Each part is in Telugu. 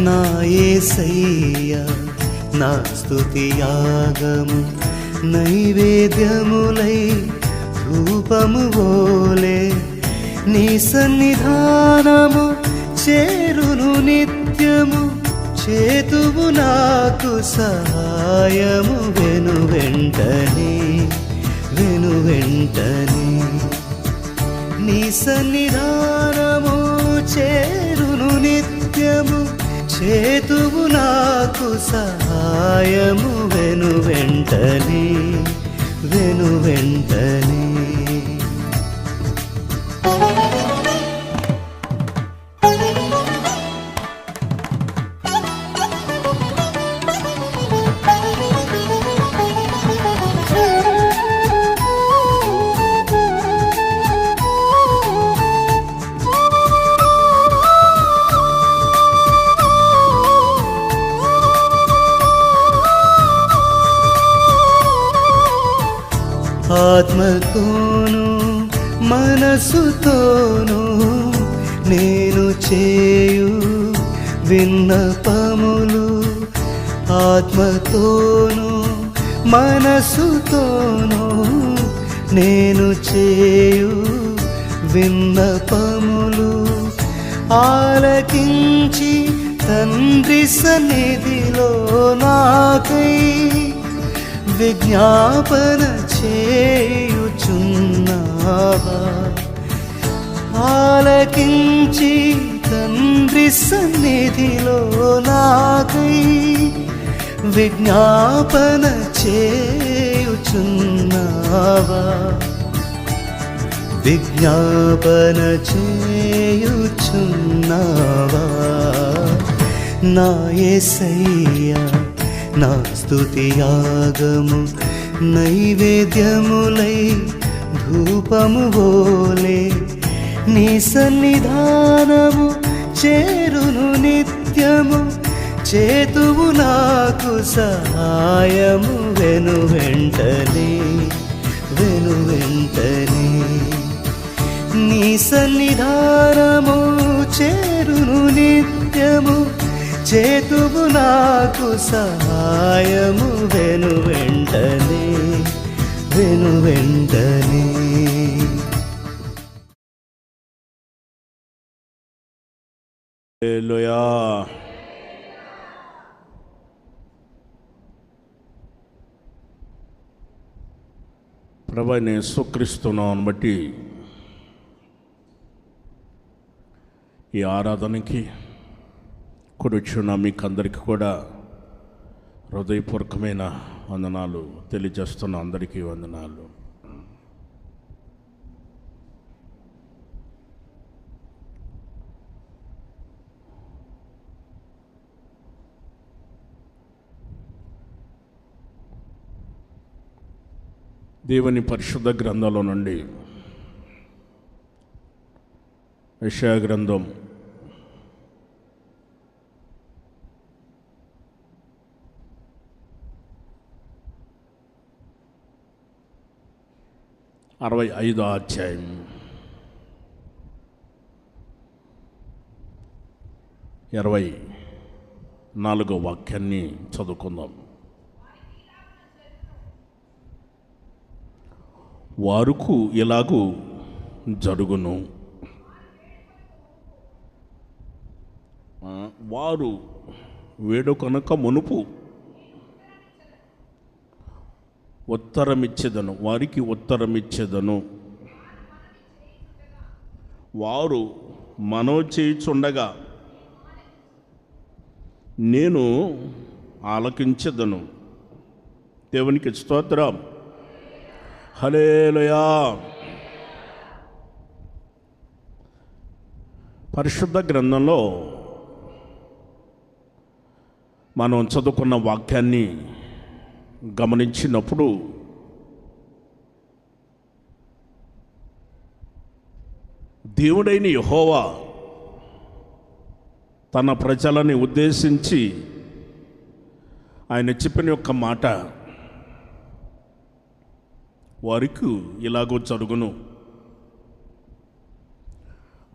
నా యేసయ్యా నా స్తుతి యాగము నైవేద్యములై ధూపము వోలే నీ సన్నిధానము చేరును నిత్యము చేతువు నాకు సహాయము వెను వెంటనే నీ సన్నిధానము చేరును నిత్యము చేతువు నాకు సహాయము వెను వెంటనే ఆత్మతోను మనసుతోను నేను చేయు విన్నపములు ఆత్మతోను మనసుతోను నేను చేయు విన్నపములు ఆలకించి తండ్రి సన్నిధిలో నాకై విజ్ఞాపన చేయుచున్నావా ఆలకించి తండ్రి సన్నిధిలో నాకై విజ్ఞాపన చేయుచున్నావా నా యేసయ్యా నా స్తుతి యాగము నైవేద్యములై ధూపము వోలే నీ సన్నిధానము చేరును నిత్యము చేతువు నాకు సహాయము వెను వెంటనే నీ సన్నిధానము చేరును నిత్యము చేతువు నాకు సహాయము వెను వెంటనే హల్లెలూయా. ప్రభువైన యేసుక్రీస్తు నామమును బట్టి ఈ ఆరాధనకి కూర్చున్న మీకు అందరికీ కూడా హృదయపూర్వకమైన వందనాలు తెలియజేస్తున్న అందరికీ వందనాలు. దేవుని పరిశుద్ధ గ్రంథంలో నుండి యెషయా గ్రంథం 65వ అధ్యాయం 24వ వాక్యాన్ని చదువుకుందాం. వారుకు ఇలాగూ జరుగును, వారు వేడుకొనక మునుపు ఉత్తరమిచ్చేదను, వారికి ఉత్తరమిచ్చేదను. వారు మనవి చేయుచుండగా నేను ఆలకించెదను. దేవునికి స్తోత్రం. హల్లెలూయా. పరిశుద్ధ గ్రంథంలో మనం చదువుకున్న వాక్యాన్ని గమనించినప్పుడు దేవుడైన యెహోవా తన ప్రజలని ఉద్దేశించి ఆయన చెప్పిన యొక్క మాట, వారికి ఇలాగో జరుగును.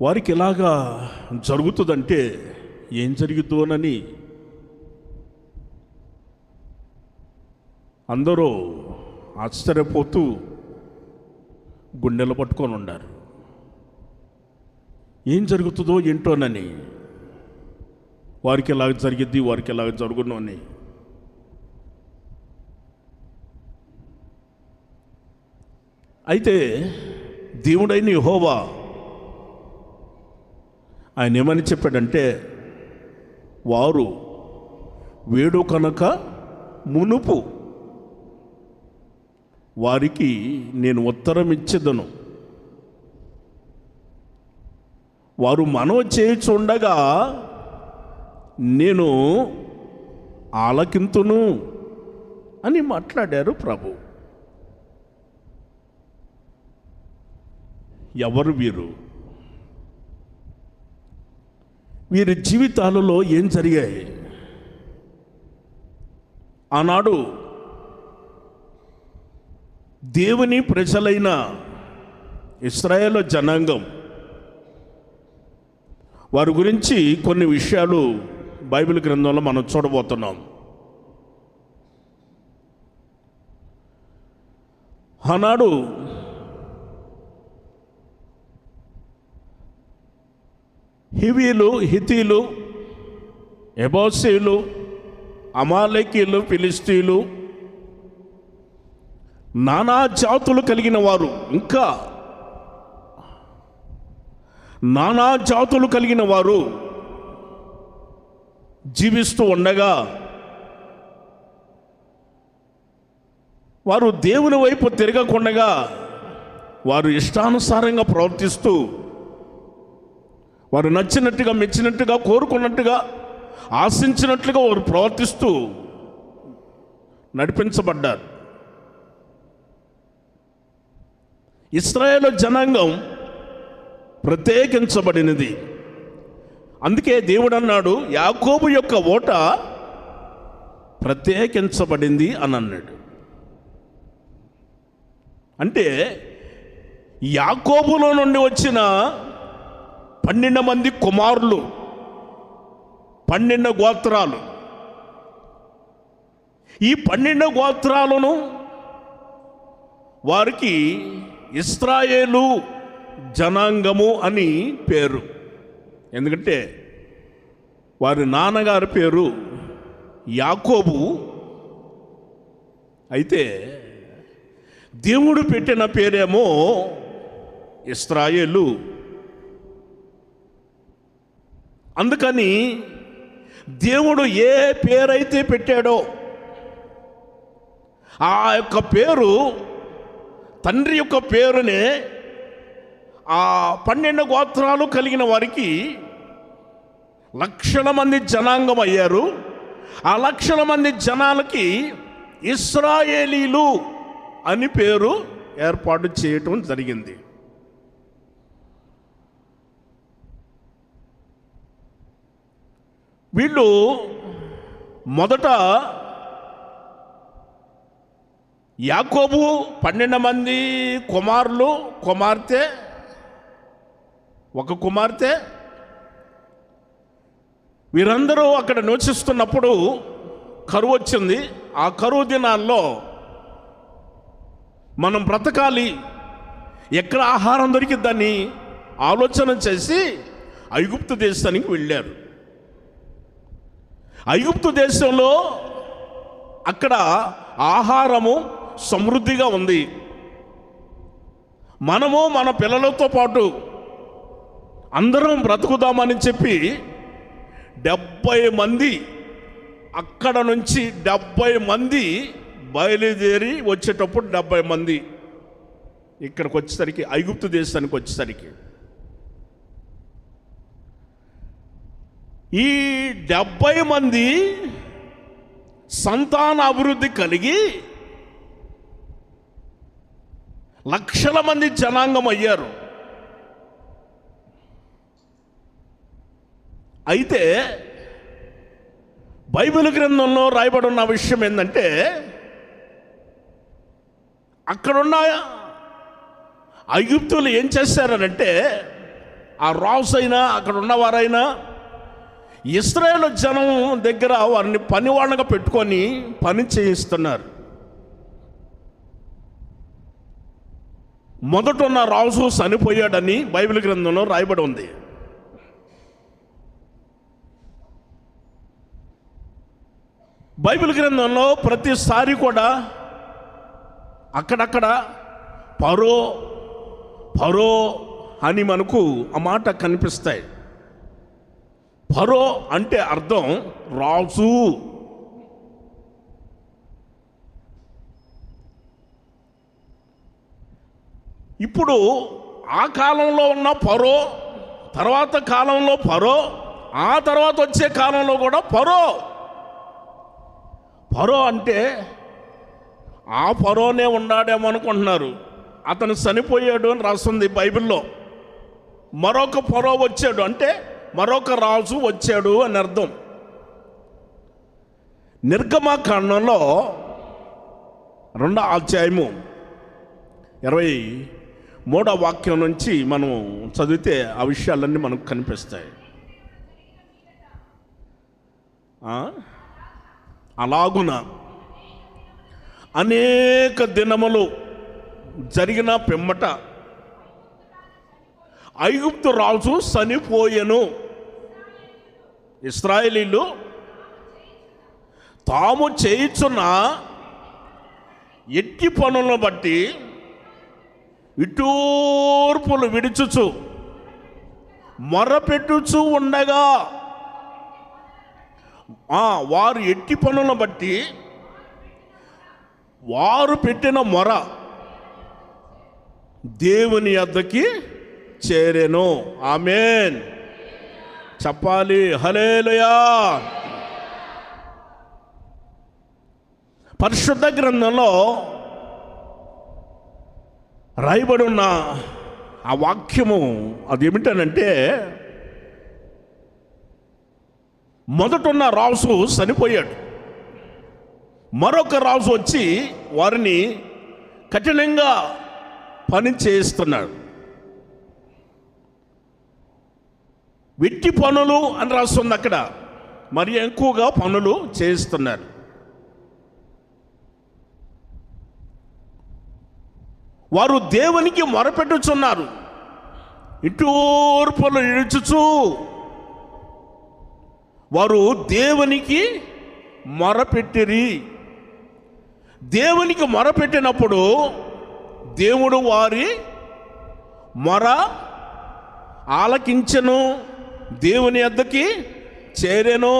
వారికి ఇలాగా జరుగుతుందంటే ఏం జరుగుతుందోనని అందరూ ఆశ్చర్యపోతూ గుండెలు పట్టుకొని ఉన్నారు. ఏం జరుగుతుందో ఏంటోనని, వారికి ఎలాగ జరిగిద్ది, వారికి ఎలాగ జరుగును అని. అయితే దేవుడైన యెహోవా ఆయన ఏమని చెప్పాడంటే, వారు వేడు కనుక మునుపు వారికి నేను ఉత్తరం ఇచ్చేదను, వారు మనవి చేయుచుండగా నేను ఆలకింతును అని మాట్లాడారు ప్రభు. ఎవరు వీరు? వీరి జీవితాలలో ఏం జరిగాయి? ఆనాడు దేవుని ప్రజలైన ఇశ్రాయేలు జనాంగం వారి గురించి కొన్ని విషయాలు బైబిల్ గ్రంథంలో మనం చూడబోతున్నాం. ఆనాడు హివీలు, హితీలు, ఎబోసీలు, అమాలేకీలు, ఫిలిస్తీన్లు, నానా జాతులు కలిగిన వారు, ఇంకా నానా జాతులు కలిగిన వారు జీవిస్తూ ఉండగా వారు దేవుని వైపు తిరగకుండగా వారు ఇష్టానుసారంగా ప్రవర్తిస్తూ వారు నచ్చినట్టుగా, మెచ్చినట్టుగా, కోరుకున్నట్టుగా, ఆశించినట్లుగా వారు ప్రవర్తిస్తూ నడిపించబడ్డారు. ఇశ్రాయేలు జనాంగం ప్రత్యేకించబడినది. అందుకే దేవుడు అన్నాడు, యాకోబు యొక్క ఓట ప్రత్యేకించబడింది అని అన్నాడు. అంటే యాకోబులో నుండి వచ్చిన 12 మంది కుమారులు, 12 గోత్రాలు, ఈ 12 గోత్రాలను వారికి ఇశ్రాయేలు జనాంగము అని పేరు. ఎందుకంటే వారి నాన్నగారి పేరు యాకోబు. అయితే దేవుడు పెట్టిన పేరేమో ఇశ్రాయేలు. అందుకని దేవుడు ఏ పేరైతే పెట్టాడో ఆ యొక్క పేరు, తండ్రి యొక్క పేరునే ఆ 12 గోత్రాలు కలిగిన వారికి లక్షల మంది జనాంగం అయ్యారు. ఆ లక్షల మంది జనాలకి ఇశ్రాయేలీలు అని పేరు ఏర్పాటు చేయటం జరిగింది. వీళ్ళు మొదట యాకోబు 12 మంది కుమారులు, కుమార్తె, ఒక కుమార్తె, వీరందరూ అక్కడ నివసిస్తున్నప్పుడు కరువు వచ్చింది. ఆ కరువు దినాల్లో మనం బ్రతకాలి, ఎక్కడ ఆహారం దొరికిద్దని ఆలోచన చేసి ఐగుప్తు దేశానికి వెళ్ళారు. ఐగుప్తు దేశంలో అక్కడ ఆహారము సమృద్ధిగా ఉంది. మనము మన పిల్లలతో పాటు అందరం బ్రతుకుదామని చెప్పి 70 మంది, అక్కడ నుంచి 70 మంది బయలుదేరి వచ్చేటప్పుడు 70 మంది ఇక్కడికి వచ్చేసరికి, ఐగుప్తు దేశానికి వచ్చేసరికి ఈ 70 మంది సంతాన అభివృద్ధి కలిగి లక్షల మంది జనాంగం అయ్యారు. అయితే బైబిల్ గ్రంథంలో రాయబడి ఉన్న విషయం ఏంటంటే, అక్కడున్న ఐగుప్తులు ఏం చేశారనంటే, ఆ రాజు అయినా అక్కడ ఉన్నవారైనా ఇశ్రాయేలు జనం దగ్గర వారిని పనివాళ్ళగా పెట్టుకొని పని చేయిస్తున్నారు. మొదట ఉన్న రాజు చనిపోయాడని బైబిల్ గ్రంథంలో రాయబడి ఉంది. బైబిల్ గ్రంథంలో ప్రతిసారి కూడా అక్కడక్కడ ఫరో ఫరో అని మనకు ఆ మాట కనిపిస్తాయి. ఫరో అంటే అర్థం రాజు. ఇప్పుడు ఆ కాలంలో ఉన్న ఫరో, తర్వాత కాలంలో ఫరో, ఆ తర్వాత వచ్చే కాలంలో కూడా ఫరో. ఫరో అంటే ఆ ఫరోనే ఉన్నాడేమో అనుకుంటున్నారు. అతను చనిపోయాడు అని రాస్తుంది బైబిల్లో. మరొక ఫరో వచ్చాడు అంటే మరొక రాజు వచ్చాడు అని అర్థం. నిర్గమకాండంలో 2వ అధ్యాయము 23వ వాక్యం నుంచి మనం చదివితే ఆ విషయాలన్నీ మనకు కనిపిస్తాయి. అలాగున అనేక దినములు జరిగిన పిమ్మట ఐగుప్తు రాజు చనిపోయెను. ఇశ్రాయేలీయులు తాము చేయుచున్న ఎట్టి పనులను బట్టి ఇటూర్పులు విడుచుచు మొరపెట్టుచు ఉండగా, వారు ఎట్టి పనులను బట్టి వారు పెట్టిన మొర దేవుని యొద్దకి చేరెను. ఆమేన్ చెప్పాలి. హల్లెలూయా. పరిశుద్ధ గ్రంథంలో రాయబడి ఉన్న ఆ వాక్యము అదేమిటనంటే, మొదటున్న రాజు చనిపోయాడు. మరొక రాజు వచ్చి వారిని కఠినంగా పని చేయిస్తున్నాడు. వెట్టి పనులు అని రాస్తుంది అక్కడ. మరి ఎక్కువగా పనులు చేయిస్తున్నారు. వారు దేవునికి మొరపెట్టుచున్నారు. ఇటూర్పులు ఇడుచుచు వారు దేవునికి మొరపెట్టిరి. దేవునికి మొరపెట్టినప్పుడు దేవుడు వారి మొర ఆలకించెను, దేవుని యొద్దకి చేరెను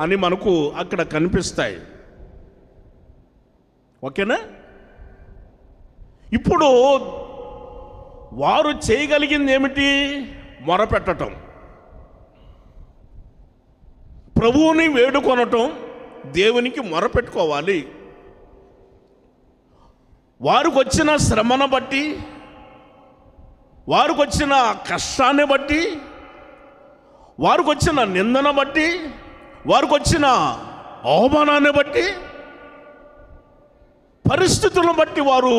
అని మనకు అక్కడ కనిపిస్తాయి. ఓకేనా? ఇప్పుడు వారు చేయగలిగింది ఏమిటి? మొరపెట్టటం, ప్రభువుని వేడుకొనటం, దేవునికి మొరపెట్టుకోవాలి. వారికి వచ్చిన శ్రమను బట్టి, వారికి వచ్చిన కష్టాన్ని బట్టి, వారికి వచ్చిన నిందను బట్టి, వారికి వచ్చిన అవమానాన్ని బట్టి, పరిస్థితులను బట్టి వారు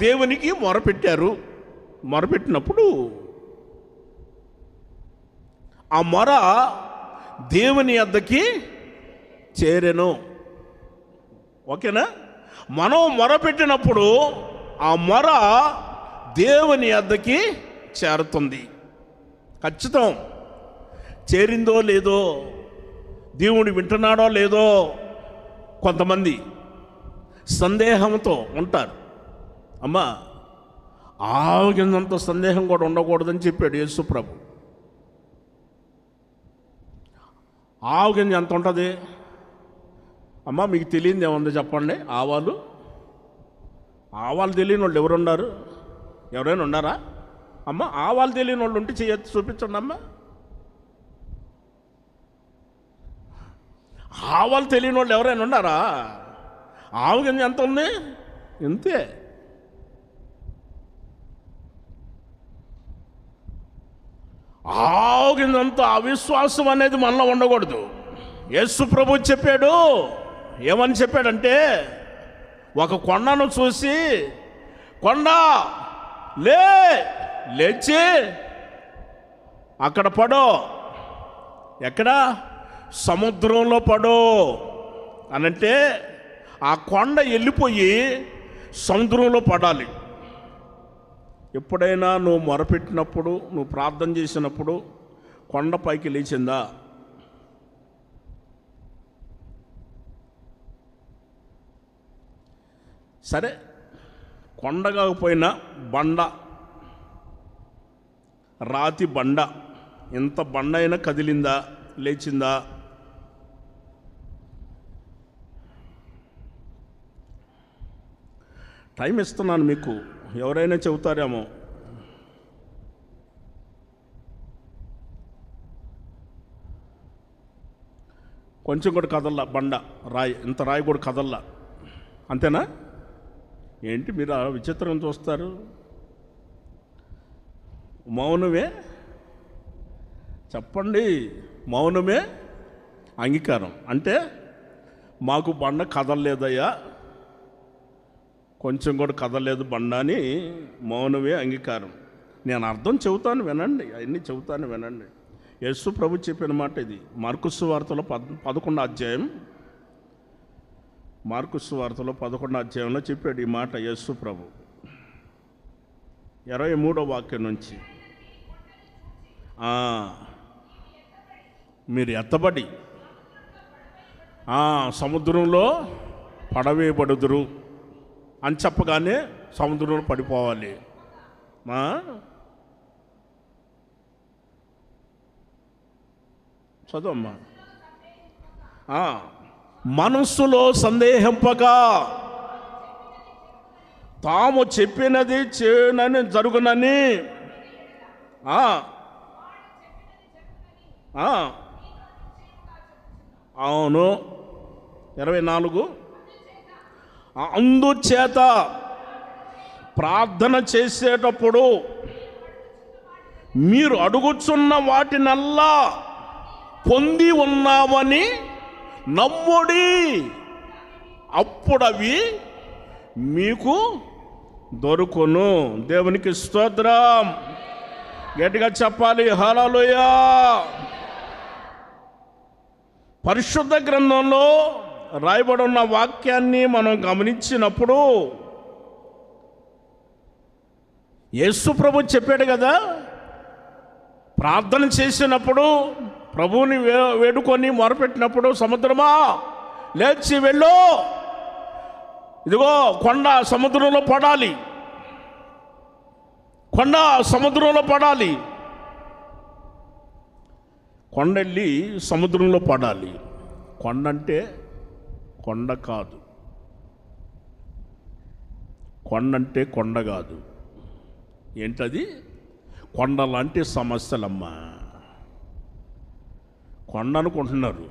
దేవునికి మొరపెట్టారు. మొరపెట్టినప్పుడు ఆ మొర దేవుని యొద్దకి చేరెను. ఓకేనా? మనం మొరపెట్టినప్పుడు ఆ మొర దేవుని యొద్దకి చేరుతుంది. ఖచ్చితం. చేరిందో లేదో, దేవుడు వింటున్నాడో లేదో కొంతమంది సందేహంతో ఉంటారు. అమ్మా, ఆవగింజంత సందేహం కూడా ఉండకూడదని చెప్పాడు యేసు ప్రభు. ఆవగింజ ఎంత ఉంటుంది అమ్మా? మీకు తెలియదు ఏముంది చెప్పండి. ఆవాలు తెలియని వాళ్ళు ఎవరున్నారు? ఎవరైనా ఉన్నారా అమ్మ? ఆవాలు తెలియని వాళ్ళు ఉంటే చేయొచ్చు, చూపించండి అమ్మ. ఆవాలు తెలియని వాళ్ళు ఎవరైనా ఉన్నారా? ఆవగింజ ఎంత ఉంది? ఇంతే. ఆవగింజంత అవిశ్వాసం అనేది మనలో ఉండకూడదు. యేసు ప్రభు చెప్పాడు. ఏమని చెప్పాడంటే, ఒక కొండను చూసి, కొండ లేచి అక్కడ పడో, ఎక్కడ? సముద్రంలో పడో అనంటే ఆ కొండ వెళ్ళిపోయి సముద్రంలో పడాలి. ఎప్పుడైనా నువ్వు మొరపెట్టినప్పుడు, నువ్వు ప్రార్థన చేసినప్పుడు కొండ పైకి లేచిందా? సరే, కొండ కాకపోయినా బండ, రాతి బండ, ఎంత బండ అయినా కదిలిందా, లేచిందా? టైం ఇస్తున్నాను మీకు, ఎవరైనా చెబుతారేమో. కొంచెం కూడా కదల్లా బండ, రాయి, ఇంత రాయి కూడా కదల్లా, అంతేనా? ఏంటి మీరు ఆ విచిత్రం చూస్తారు? మౌనమే చెప్పండి, మౌనమే అంగీకారం. అంటే మాకు బండ కదలలేదయ్యా, కొంచెం కూడా కదలలేదు బండ అని మౌనమే అంగీకారం. నేను అర్థం చెబుతాను వినండి, అవన్నీ చెబుతాను వినండి. యేసు ప్రభు చెప్పిన మాట ఇది. మార్కు సువార్తలో 11వ అధ్యాయం, మార్కు సువార్తలో 11వ అధ్యాయంలో చెప్పాడు ఈ మాట యేసు ప్రభు. 23వ వాక్యం నుంచి, మీరు ఎత్తబడి సముద్రంలో పడవేయబడుదురు అని చెప్పగానే సముద్రంలో పడిపోవాలి. చదవమ్మా. మనస్సులో సందేహింపక తాము చెప్పినది చేయనని జరుగునని, అవును. 24, అందుచేత ప్రార్థన చేసేటప్పుడు మీరు అడుగుచున్న వాటినల్లా పొంది ఉన్నామని నమ్ముడి, అప్పుడవి మీకు దొరుకును. దేవునికి స్తోత్రం. గట్టిగా చెప్పాలి హల్లెలూయా. పరిశుద్ధ గ్రంథంలో రాయబడి ఉన్న వాక్యాన్ని మనం గమనించినప్పుడు యేసు ప్రభు చెప్పాడు కదా, ప్రార్థన చేసినప్పుడు, ప్రభువుని వేడుకొని మొరపెట్టినప్పుడు, సముద్రమా లేచి వెళ్ళు, ఇదిగో కొండ సముద్రంలో పడాలి, కొండ సముద్రంలో పడాలి. కొండెళ్ళి సముద్రంలో పడాలి. కొండ అంటే కొండ కాదు, కొండ అంటే కొండ కాదు. ఏంటది? కొండ లాంటి సమస్యలమ్మా. కొండ అనుకుంటున్నారు,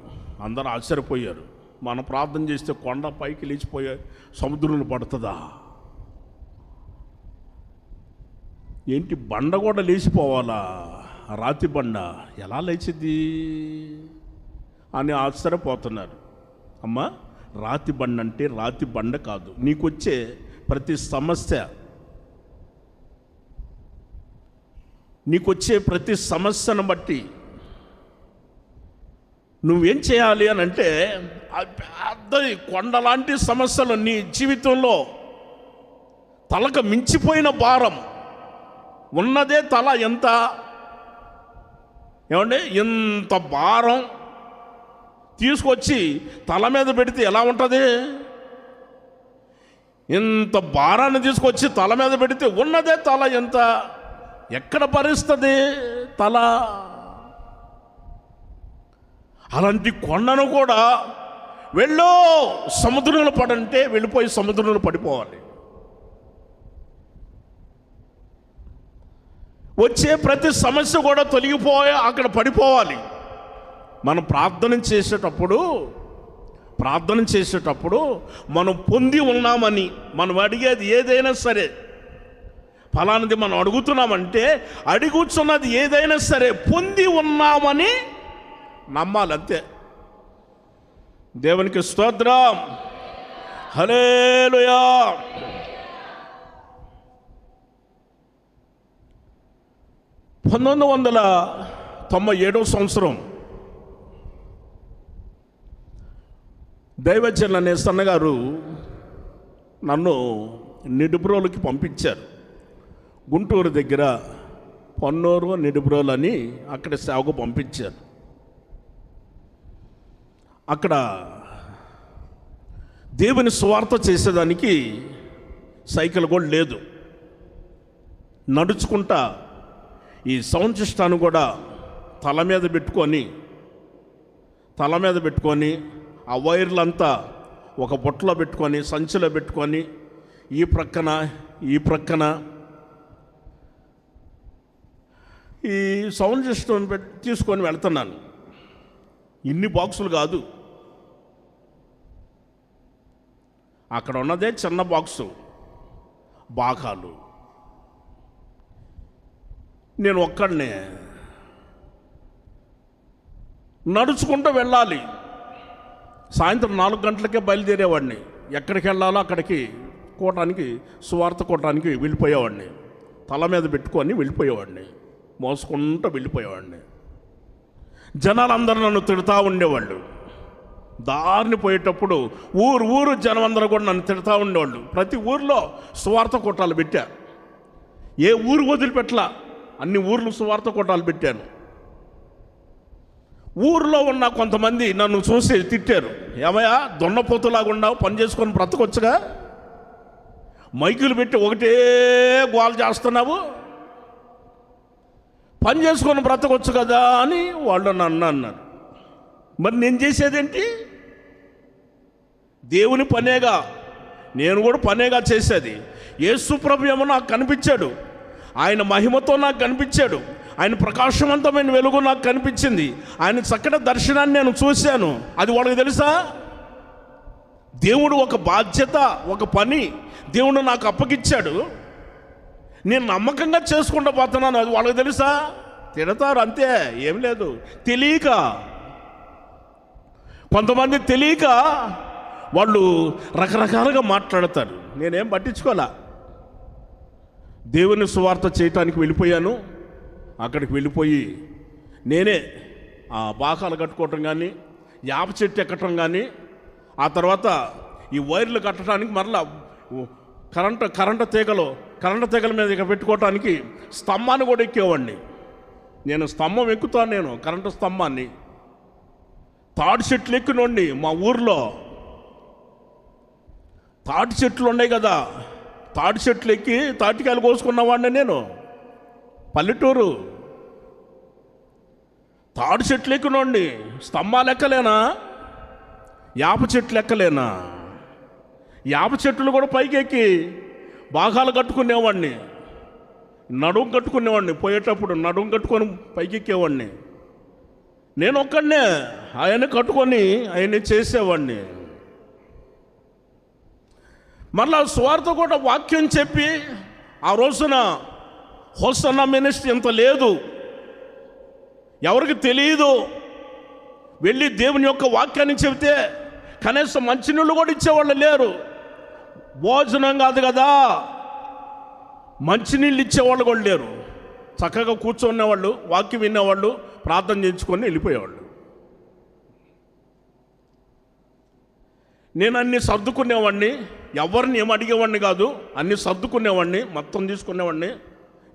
అందరూ ఆశ్చర్యపోయారు. మనం ప్రార్థన చేస్తే కొండ పైకి లేచిపోయే సముద్రంలో పడుతుందా? ఏంటి బండ కూడా లేచిపోవాలా? రాతి బండ ఎలా లేచిద్ది అని ఆశ్చర్యపోతున్నారు. అమ్మా, రాతి బండ అంటే రాతి బండ కాదు. నీకొచ్చే ప్రతి సమస్య, నీకొచ్చే ప్రతి సమస్యను బట్టి నువ్వేం చేయాలి అని అంటే, పెద్ద కొండలాంటి సమస్యలు నీ జీవితంలో తలకు మించిపోయిన భారం ఉన్నదే. తల ఎంత, ఏమండి, ఇంత భారం తీసుకొచ్చి తల మీద పెడితే ఎలా ఉంటుంది? ఇంత భారాన్ని తీసుకొచ్చి తల మీద పెడితే ఉన్నదే తల ఎంత, ఎక్కడ భరిస్తుంది తల? అలాంటి కొండను కూడా వెళ్ళు సముద్రంలో పడంటే వెళ్ళిపోయి సముద్రంలో పడిపోవాలి. వచ్చే ప్రతి సమస్య కూడా తొలగిపోయి అక్కడ పడిపోవాలి. మనం ప్రార్థన చేసేటప్పుడు మనం పొంది ఉన్నామని, మనం అడిగేది ఏదైనా సరే, ఫలానది మనం అడుగుతున్నామంటే అడుగుతున్నది ఏదైనా సరే పొంది ఉన్నామని నమ్మాలి, అంతే. దేవునికి స్తోత్రం. హల్లెలూయా. (1997) దైవజన్ అనే సన్నగారు నన్ను నిడుబ్రోలుకి పంపించారు. గుంటూరు దగ్గర పొన్నూరు నిడుబ్రోలు అని అక్కడ సేవకు పంపించారు. అక్కడ దేవుని సువార్త చేసేదానికి సైకిల్ కూడా లేదు. నడుచుకుంటా ఈ సౌండ్ సిస్టాన్ని కూడా తల మీద పెట్టుకొని ఆ వైర్లంతా ఒక బొట్టలో పెట్టుకొని సంచిలో పెట్టుకొని ఈ ప్రక్కన ఈ సౌండ్ సిస్టమ్ తీసుకొని వెళ్తున్నాను. ఇన్ని బాక్సులు కాదు, అక్కడ ఉన్నదే చిన్న బాక్సు బాకాలు. నేను ఒక్కడనే నడుచుకుంటూ వెళ్ళాలి. సాయంత్రం 4 గంటలకే బయలుదేరేవాడిని. ఎక్కడికి వెళ్ళాలో అక్కడికి సువార్త కోటానికి వెళ్ళిపోయేవాడిని. తల మీద పెట్టుకొని వెళ్ళిపోయేవాడిని, మోసుకుంటూ వెళ్ళిపోయేవాడిని. జనాలందరూ నన్ను తిడతా ఉండేవాళ్ళు. దారిని పోయేటప్పుడు ఊరు జనం అందరూ కూడా నన్ను తిడతా ఉండేవాళ్ళు. ప్రతి ఊరిలో సువార్త కోటాలు పెట్టా. ఏ ఊరు వదిలిపెట్టలా, అన్ని ఊర్లు సువార్త కోటాలు పెట్టాను. ఊరిలో ఉన్న కొంతమంది నన్ను చూసి తిట్టారు. ఏమయ్యా దొన్నపోతులాగా ఉన్నావు, పని చేసుకొని బ్రతకొచ్చుగా, మైకులు పెట్టి ఒకటే గోల చేస్తున్నావు, పని చేసుకొని బ్రతకొచ్చు కదా అని వాళ్ళు నన్ను అన్నారు. మరి నేను చేసేదేంటి? దేవుని పనేగా, నేను కూడా పనేగా చేసేది. యేసు ప్రభు ఏమో నాకు కనిపించాడు, ఆయన మహిమతో నాకు కనిపించాడు, ఆయన ప్రకాశవంతమైన వెలుగు నాకు కనిపించింది, ఆయన చక్కటి దర్శనాన్ని నేను చూశాను. అది వాళ్ళకి తెలుసా? దేవుడు ఒక బాధ్యత, ఒక పని దేవుడు నాకు అప్పగిచ్చాడు, నేను నమ్మకంగా చేసుకుంటూ పోతున్నాను. అది వాళ్ళకి తెలుసా? తిడతారు అంతే, ఏం లేదు. తెలియక కొంతమంది తెలియక వాళ్ళు రకరకాలుగా మాట్లాడతారు. నేనేం పట్టించుకోలే. దేవుని సువార్త చేయటానికి వెళ్ళిపోయాను. అక్కడికి వెళ్ళిపోయి నేనే ఆ బాకాలు కట్టుకోవటం కానీ, యాప చెట్టు ఎక్కటం కానీ, ఆ తర్వాత ఈ వైర్లు కట్టడానికి మరలా కరెంటు తీగల మీద ఇక పెట్టుకోవటానికి స్తంభాన్ని కూడా ఎక్కేవాడిని. నేను స్తంభం ఎక్కుతాను, నేను కరెంటు స్తంభాన్ని. తాడి చెట్లు ఎక్కినోండి. మా ఊర్లో తాటి చెట్లు ఉన్నాయి కదా, తాటి చెట్లు ఎక్కి తాటికాయలు కోసుకున్నవాడిని నేను. పల్లెటూరు తాడి చెట్లు ఎక్కినోండి. స్తంభాలు ఎక్కలేనా? యాప చెట్లు ఎక్కలేనా? యాప చెట్లు కూడా పైకి ఎక్కి బాగాలు కట్టుకునేవాడిని, నడుము కట్టుకునేవాడిని. పోయేటప్పుడు నడుము కట్టుకొని పైకి ఎక్కేవాడిని. నేను ఒక్కడనే ఆయన కట్టుకొని ఆయన్ని చేసేవాడిని. మళ్ళా స్వార్థ కూడా వాక్యం చెప్పి, ఆ రోజున హోసన్నా మినిస్ట్రీ ఇంత లేదు, ఎవరికి తెలియదు. వెళ్ళి దేవుని యొక్క వాక్యాన్ని చెబితే కనీసం మంచినీళ్ళు కూడా ఇచ్చేవాళ్ళు లేరు. భోజనం కాదు కదా, మంచినీళ్ళు ఇచ్చేవాళ్ళు కూడా లేరు. చక్కగా కూర్చునేవాళ్ళు, వాక్యం వినేవాళ్ళు, ప్రార్థన చేయించుకొని వెళ్ళిపోయేవాళ్ళు. నేను అన్నీ సర్దుకునేవాడిని, ఎవరిని ఏం అడిగేవాడిని కాదు, అన్నీ సర్దుకునేవాడిని, మొత్తం తీసుకునేవాడిని.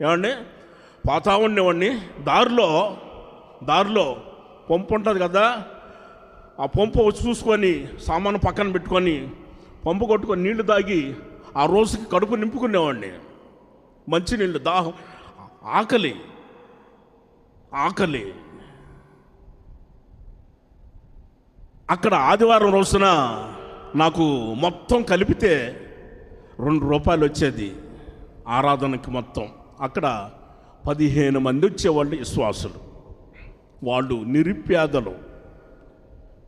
ఏమండి పోతా ఉండేవాడిని. దారిలో పంపు ఉంటుంది కదా, ఆ పంపు చూసుకొని సామాను పక్కన పెట్టుకొని పంపు కొట్టుకొని నీళ్లు తాగి ఆ రోజుకి కడుపు నింపుకునేవాడిని. మంచినీళ్ళు, దాహం, ఆకలి. అక్కడ ఆదివారం రోజున నాకు మొత్తం కలిపితే ₹2 వచ్చేది ఆరాధనకి మొత్తం. అక్కడ 15 మంది వచ్చేవాళ్ళు విశ్వాసులు. వాళ్ళు నిరుపేదలు,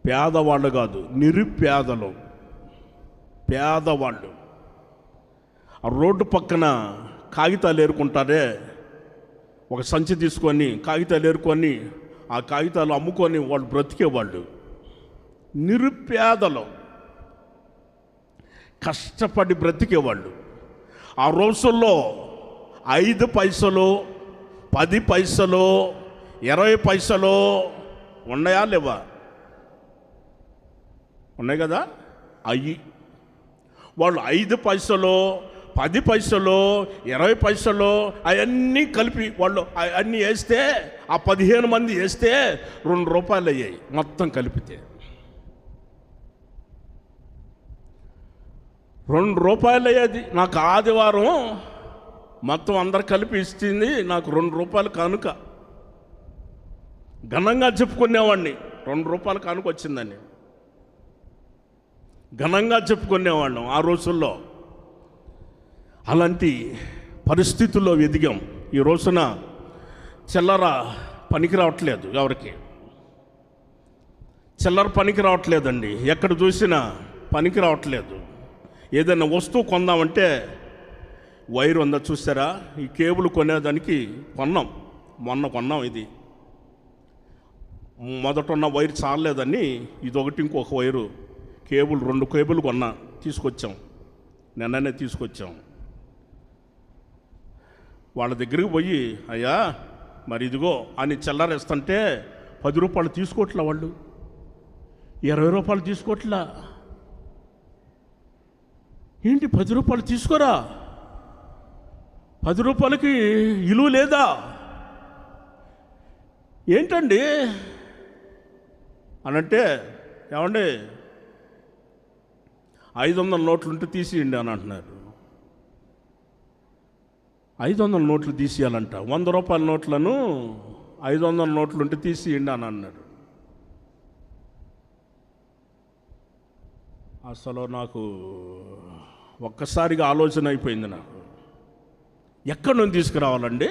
పేదవాళ్ళు కాదు, నిరుపేదలు, పేదవాళ్ళు. ఆ రోడ్డు పక్కన కాగితాలు ఏరుకుంటారే, ఒక సంచి తీసుకొని కాగితాలు ఏరుకొని ఆ కాగితాలు అమ్ముకొని వాళ్ళు బ్రతికేవాళ్ళు. నిరుపేదలు, కష్టపడి బ్రతికేవాళ్ళు. ఆ రోజుల్లో 5 పైసలు, 10 పైసలు, 20 పైసలు ఉన్నాయా లేవా? ఉన్నాయి కదా, అయ్యి వాళ్ళు 5 పైసలు 10 పైసలు 20 పైసలు అవన్నీ కలిపి వాళ్ళు అన్నీ వేస్తే, ఆ 15 మంది వేస్తే 2 రూపాయలు అయ్యాయి మొత్తం కలిపితే. 2 రూపాయలు అయ్యేది. నాకు ఆదివారం మొత్తం అందరు కలిపి ఇచ్చింది నాకు 2 రూపాయలు కానుక. ఘనంగా చెప్పుకునేవాడిని 2 రూపాయలు కానుక వచ్చిందని, ఘనంగా చెప్పుకునేవాళ్ళం ఆ రోజుల్లో. అలాంటి పరిస్థితుల్లో ఎదిగాం. ఈ రోజున చిల్లర పనికి రావట్లేదు, ఎవరికి చిల్లర పనికి రావట్లేదండి. ఎక్కడ చూసినా పనికి రావట్లేదు. ఏదైనా వస్తువు కొందామంటే వైర్ ఉందా చూసారా, ఈ కేబుల్ కొనేదానికి మొన్న కొన్నాం. ఇది మొదట ఉన్న వైర్ చాలేదని ఇదొకటి ఇంకొక వైరు కేబుల్ 2 కేబుల్ తీసుకొచ్చాం, నిన్ననే తీసుకొచ్చాం. వాళ్ళ దగ్గరికి పోయి, అయ్యా మరి ఇదిగో అని చిల్లరేస్తుంటే 10 రూపాయలు తీసుకోవట్లా, వాళ్ళు 20 రూపాయలు తీసుకోవట్లా. ఏంటి 10 రూపాయలు తీసుకోరా, 10 రూపాయలకి విలువ లేదా ఏంటండి అనంటే, ఏమండి 500 నోట్లుంటే తీసియండి అని అంటున్నారు. 500 నోట్లు తీసేయాలంట. 100 రూపాయల నోట్లను 500 నోట్లుంటే తీసియండి అని అన్నాడు. అసలు నాకు ఒక్కసారిగా ఆలోచన అయిపోయింది. నాకు ఎక్కడి నుంచి తీసుకురావాలండి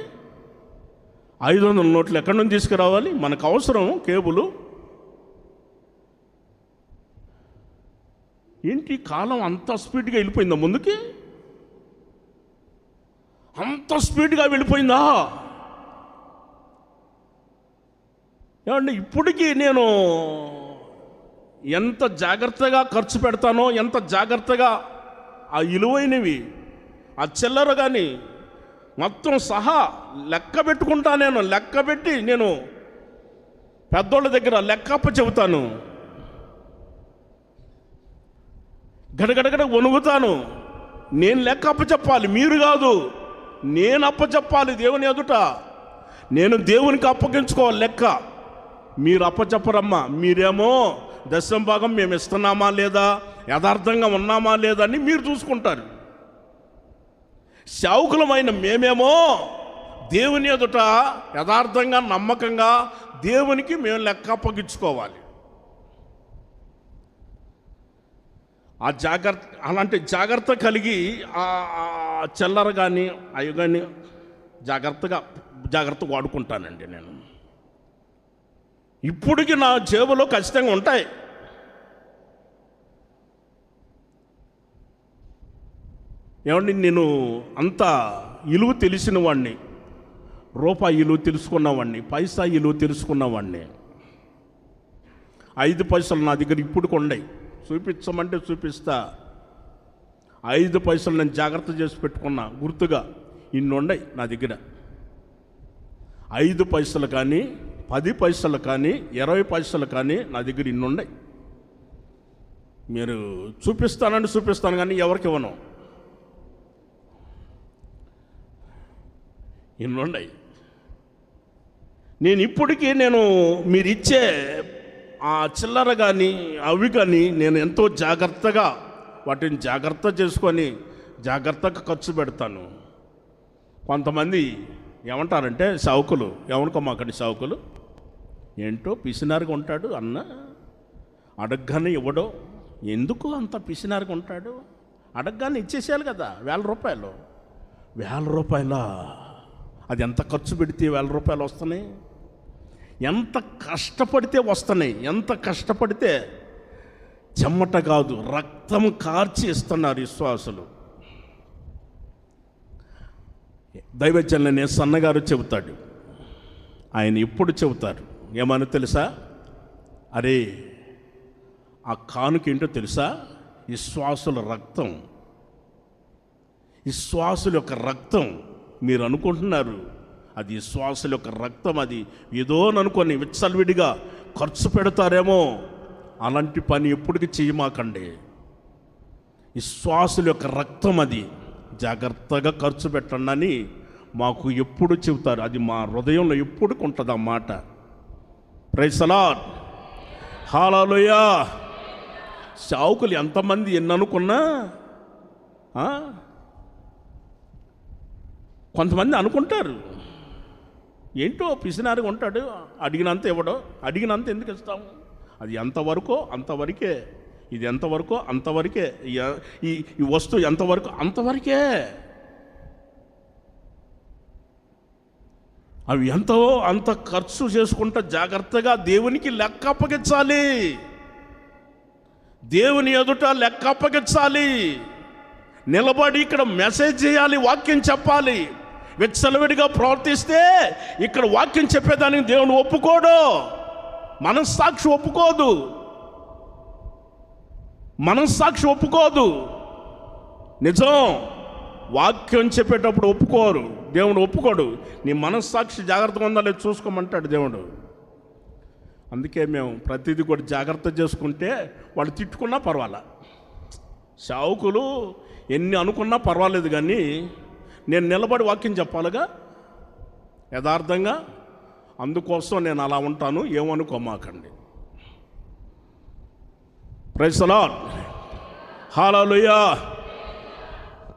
500 నోట్లు? ఎక్కడి నుంచి తీసుకురావాలి? మనకు అవసరం కేబులు. ఏంటి కాలం అంత స్పీడ్గా వెళ్ళిపోయిందా ముందుకి? అంత స్పీడ్గా వెళ్ళిపోయిందా? ఏమండి ఇప్పటికీ నేను ఎంత జాగ్రత్తగా ఖర్చు పెడతానో, ఎంత జాగ్రత్తగా ఆ విలువైనవి ఆ చిల్లర కానీ మొత్తం సహా లెక్క పెట్టుకుంటా. లెక్క పెట్టి నేను పెద్దోళ్ళ దగ్గర లెక్కప్ప చెబుతాను. గడగడగడ వణుగుతాను. నేను లెక్క అప్పచెప్పాలి, మీరు కాదు. నేను అప్పచెప్పాలి దేవుని ఎదుట. నేను దేవునికి అప్పగించుకోవాలి లెక్క. మీరు అప్పచెప్పరమ్మా. మీరేమో 10వ భాగం మేము ఇస్తున్నామా లేదా, యథార్థంగా ఉన్నామా లేదా అని మీరు చూసుకుంటారు. సేవకులమైన మేమేమో దేవుని ఎదుట యథార్థంగా నమ్మకంగా దేవునికి మేము లెక్క అప్పగించుకోవాలి. ఆ జాగ్రత్త, అలాంటి జాగ్రత్త కలిగి ఆ చిల్లర కానీ అవి కానీ జాగ్రత్తగా వాడుకుంటానండి నేను. ఇప్పటికి నా జేబులో ఖచ్చితంగా ఉంటాయి. ఏమండి నేను అంత విలువ తెలిసిన వాడిని, రూపాయి విలువ తెలుసుకున్నవాడిని, పైసా విలువ తెలుసుకున్నవాడిని. 5 పైసలు నా దగ్గర ఇప్పుడు కొండయి, చూపించమంటే చూపిస్తా. 5 పైసలు నేను జాగ్రత్త చేసి పెట్టుకున్నా గుర్తుగా. ఇన్ని ఉన్నాయి నా దగ్గర. 5 పైసలు కానీ 10 పైసలు కానీ 20 పైసలు కానీ నా దగ్గర ఇన్ని ఉన్నాయి. మీరు చూపిస్తాను కానీ ఎవరికి ఇవ్వను. ఇన్ని ఉన్నాయి. నేను ఇప్పటికీ మీరు ఇచ్చే ఆ చిల్లర కానీ అవి కానీ నేను ఎంతో జాగ్రత్తగా వాటిని జాగ్రత్త చేసుకొని జాగ్రత్తగా ఖర్చు పెడతాను. కొంతమంది ఏమంటారంటే సావుకులు, ఏమనుకోమాకండి సావుకులు, ఏంటో పిసినారుగా ఉంటాడు అన్న, అడగ్గానే ఇవ్వడం, ఎందుకు అంత పిసినారుగా ఉంటాడు, అడగ్గానే ఇచ్చేసేయాలి కదా. 1000 రూపాయలు, 1000 రూపాయల, అది ఎంత ఖర్చు పెడితే 1000 రూపాయలు వస్తున్నాయి, ఎంత కష్టపడితే వస్తున్నాయి, ఎంత కష్టపడితే చెమట కాదు రక్తం కార్చి ఇస్తున్నారు విశ్వాసులు. దైవజనులనే సన్నగారు చెబుతాడు, ఆయన ఇప్పుడు చెబుతారు ఏమని తెలుసా? అరే ఆ కానుక ఏంటో తెలుసా? విశ్వాసుల రక్తం, విశ్వాసుల యొక్క రక్తం. మీరు అనుకుంటున్నారు అది విశ్వాసుల యొక్క రక్తం, అది ఏదో అనుకొని విచ్చలవిడిగా ఖర్చు పెడతారేమో. అలాంటి పని ఎప్పటికీ చేయమాకండి. విశ్వాసుల యొక్క రక్తం అది, జాగ్రత్తగా ఖర్చు పెట్టండి అని మాకు ఎప్పుడు చెబుతారు. అది మా హృదయంలో ఎప్పుడు ఉంటుంది ఆ మాట. ప్రైజ్ ది లార్డ్, హల్లెలూయా. సేవకులు ఎంతమంది ఎన్ని అనుకున్నా, కొంతమంది అనుకుంటారు ఏంటో పిసినారిగా ఉంటాడు, అడిగినంత ఇవ్వడో, అడిగినంత ఎందుకు ఇస్తాము, అది ఎంతవరకో అంతవరకే, ఇది ఎంతవరకో అంతవరకే, ఈ వస్తువు ఎంతవరకు అంతవరకే, అవి ఎంతో అంత ఖర్చు చేసుకుంటా జాగ్రత్తగా దేవునికి లెక్క అప్పగించాలి. దేవుని ఎదుట లెక్క అప్పగించాలి. నిలబడి ఇక్కడ మెసేజ్ చేయాలి, వాక్యం చెప్పాలి. విచ్చలవిడిగా ప్రవర్తిస్తే ఇక్కడ వాక్యం చెప్పేదానికి దేవుడు ఒప్పుకోడు, మనస్సాక్షి ఒప్పుకోదు, మనస్సాక్షి ఒప్పుకోదు. నిజం, వాక్యం చెప్పేటప్పుడు ఒప్పుకోరు, దేవుడు ఒప్పుకోడు. నీ మనస్సాక్షి జాగ్రత్తగా ఉందా లేదు చూసుకోమంటాడు దేవుడు. అందుకే మేము ప్రతిదీ కూడా జాగ్రత్త చేసుకుంటే వాళ్ళు తిట్టుకున్నా పర్వాలా, సేవకులు ఎన్ని అనుకున్నా పర్వాలేదు, కానీ నేను నిలబడి వాక్యం చెప్పాలిగా యథార్థంగా. అందుకోసం నేను అలా ఉంటాను, ఏమనుకోమాకండి. ప్రైజ్ ది లార్డ్, హల్లెలూయా.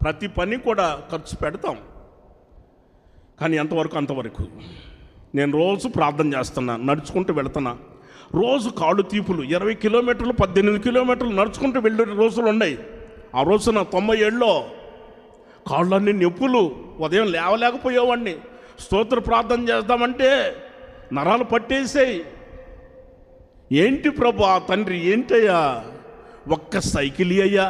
ప్రతి పని కూడా ఖర్చు పెడతాం, కానీ ఎంతవరకు అంతవరకు. నేను రోజు ప్రార్థన చేస్తున్నా, నడుచుకుంటూ వెళుతున్నా. రోజు కాళ్ళు తీపులు 20 కిలోమీటర్లు 18 కిలోమీటర్లు నడుచుకుంటూ వెళ్ళే రోజులు ఉన్నాయి. ఆ రోజు నా 90 ఏళ్ళలో కాళ్ళన్నీ నొప్పులు, ఉదయం లేవలేకపోయేవాడిని. స్తోత్ర ప్రార్థన చేద్దామంటే నరాలు పట్టేసాయి. ఏంటి ప్రభా తండ్రి, ఏంటయ్యా, ఒక్క సైకిల్ అయ్యా,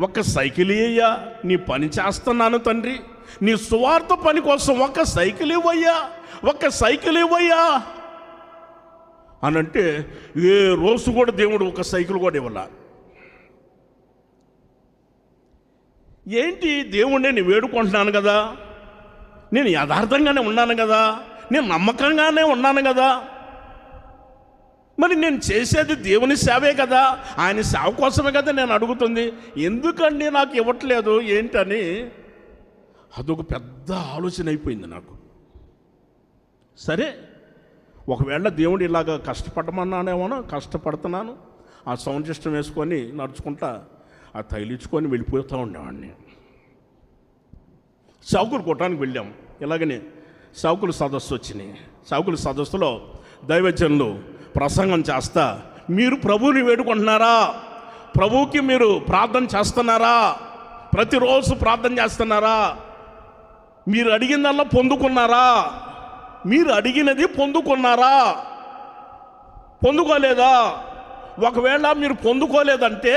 ఒక్క సైకిల్ అయ్యా, నీ పని చేస్తున్నాను తండ్రి, నీ సువార్త పని కోసం ఒక్క సైకిల్ ఇవ్వయ్యా, ఒక్క సైకిల్ ఇవ్వయ్యా అని అంటే ఏ రోజు కూడా దేవుడు ఒక సైకిల్ కూడా ఇవ్వాల. ఏంటి దేవుణ్ణి నేను వేడుకుంటున్నాను కదా, నేను యథార్థంగానే ఉన్నాను కదా, నేను నమ్మకంగానే ఉన్నాను కదా, మరి నేను చేసేది దేవుని సేవే కదా, ఆయన సేవ కోసమే కదా నేను అడుగుతుంది, ఎందుకండి నాకు ఇవ్వట్లేదు ఏంటని అదొక పెద్ద ఆలోచన అయిపోయింది నాకు. సరే, ఒకవేళ దేవుడు ఇలాగ కష్టపడమన్నానేమో, కష్టపడుతున్నాను. ఆ సౌండ్ సిస్టమ్ వేసుకొని నడుచుకుంటా ఆ తైలించుకొని వెళ్ళిపోతూ ఉండేవాడిని. సేవకులు కొట్టడానికి వెళ్ళాం. ఇలాగనే సేవకుల సదస్సు వచ్చినాయి. సేవకుల సదస్సులో దైవజనులు ప్రసంగం చేస్తా, మీరు ప్రభువుని వేడుకుంటున్నారా, ప్రభువుకి మీరు ప్రార్థన చేస్తున్నారా, ప్రతిరోజు ప్రార్థన చేస్తున్నారా, మీరు అడిగిందల్లా పొందుకున్నారా, మీరు అడిగినది పొందుకున్నారా, పొందుకోలేదా? ఒకవేళ మీరు పొందుకోలేదంటే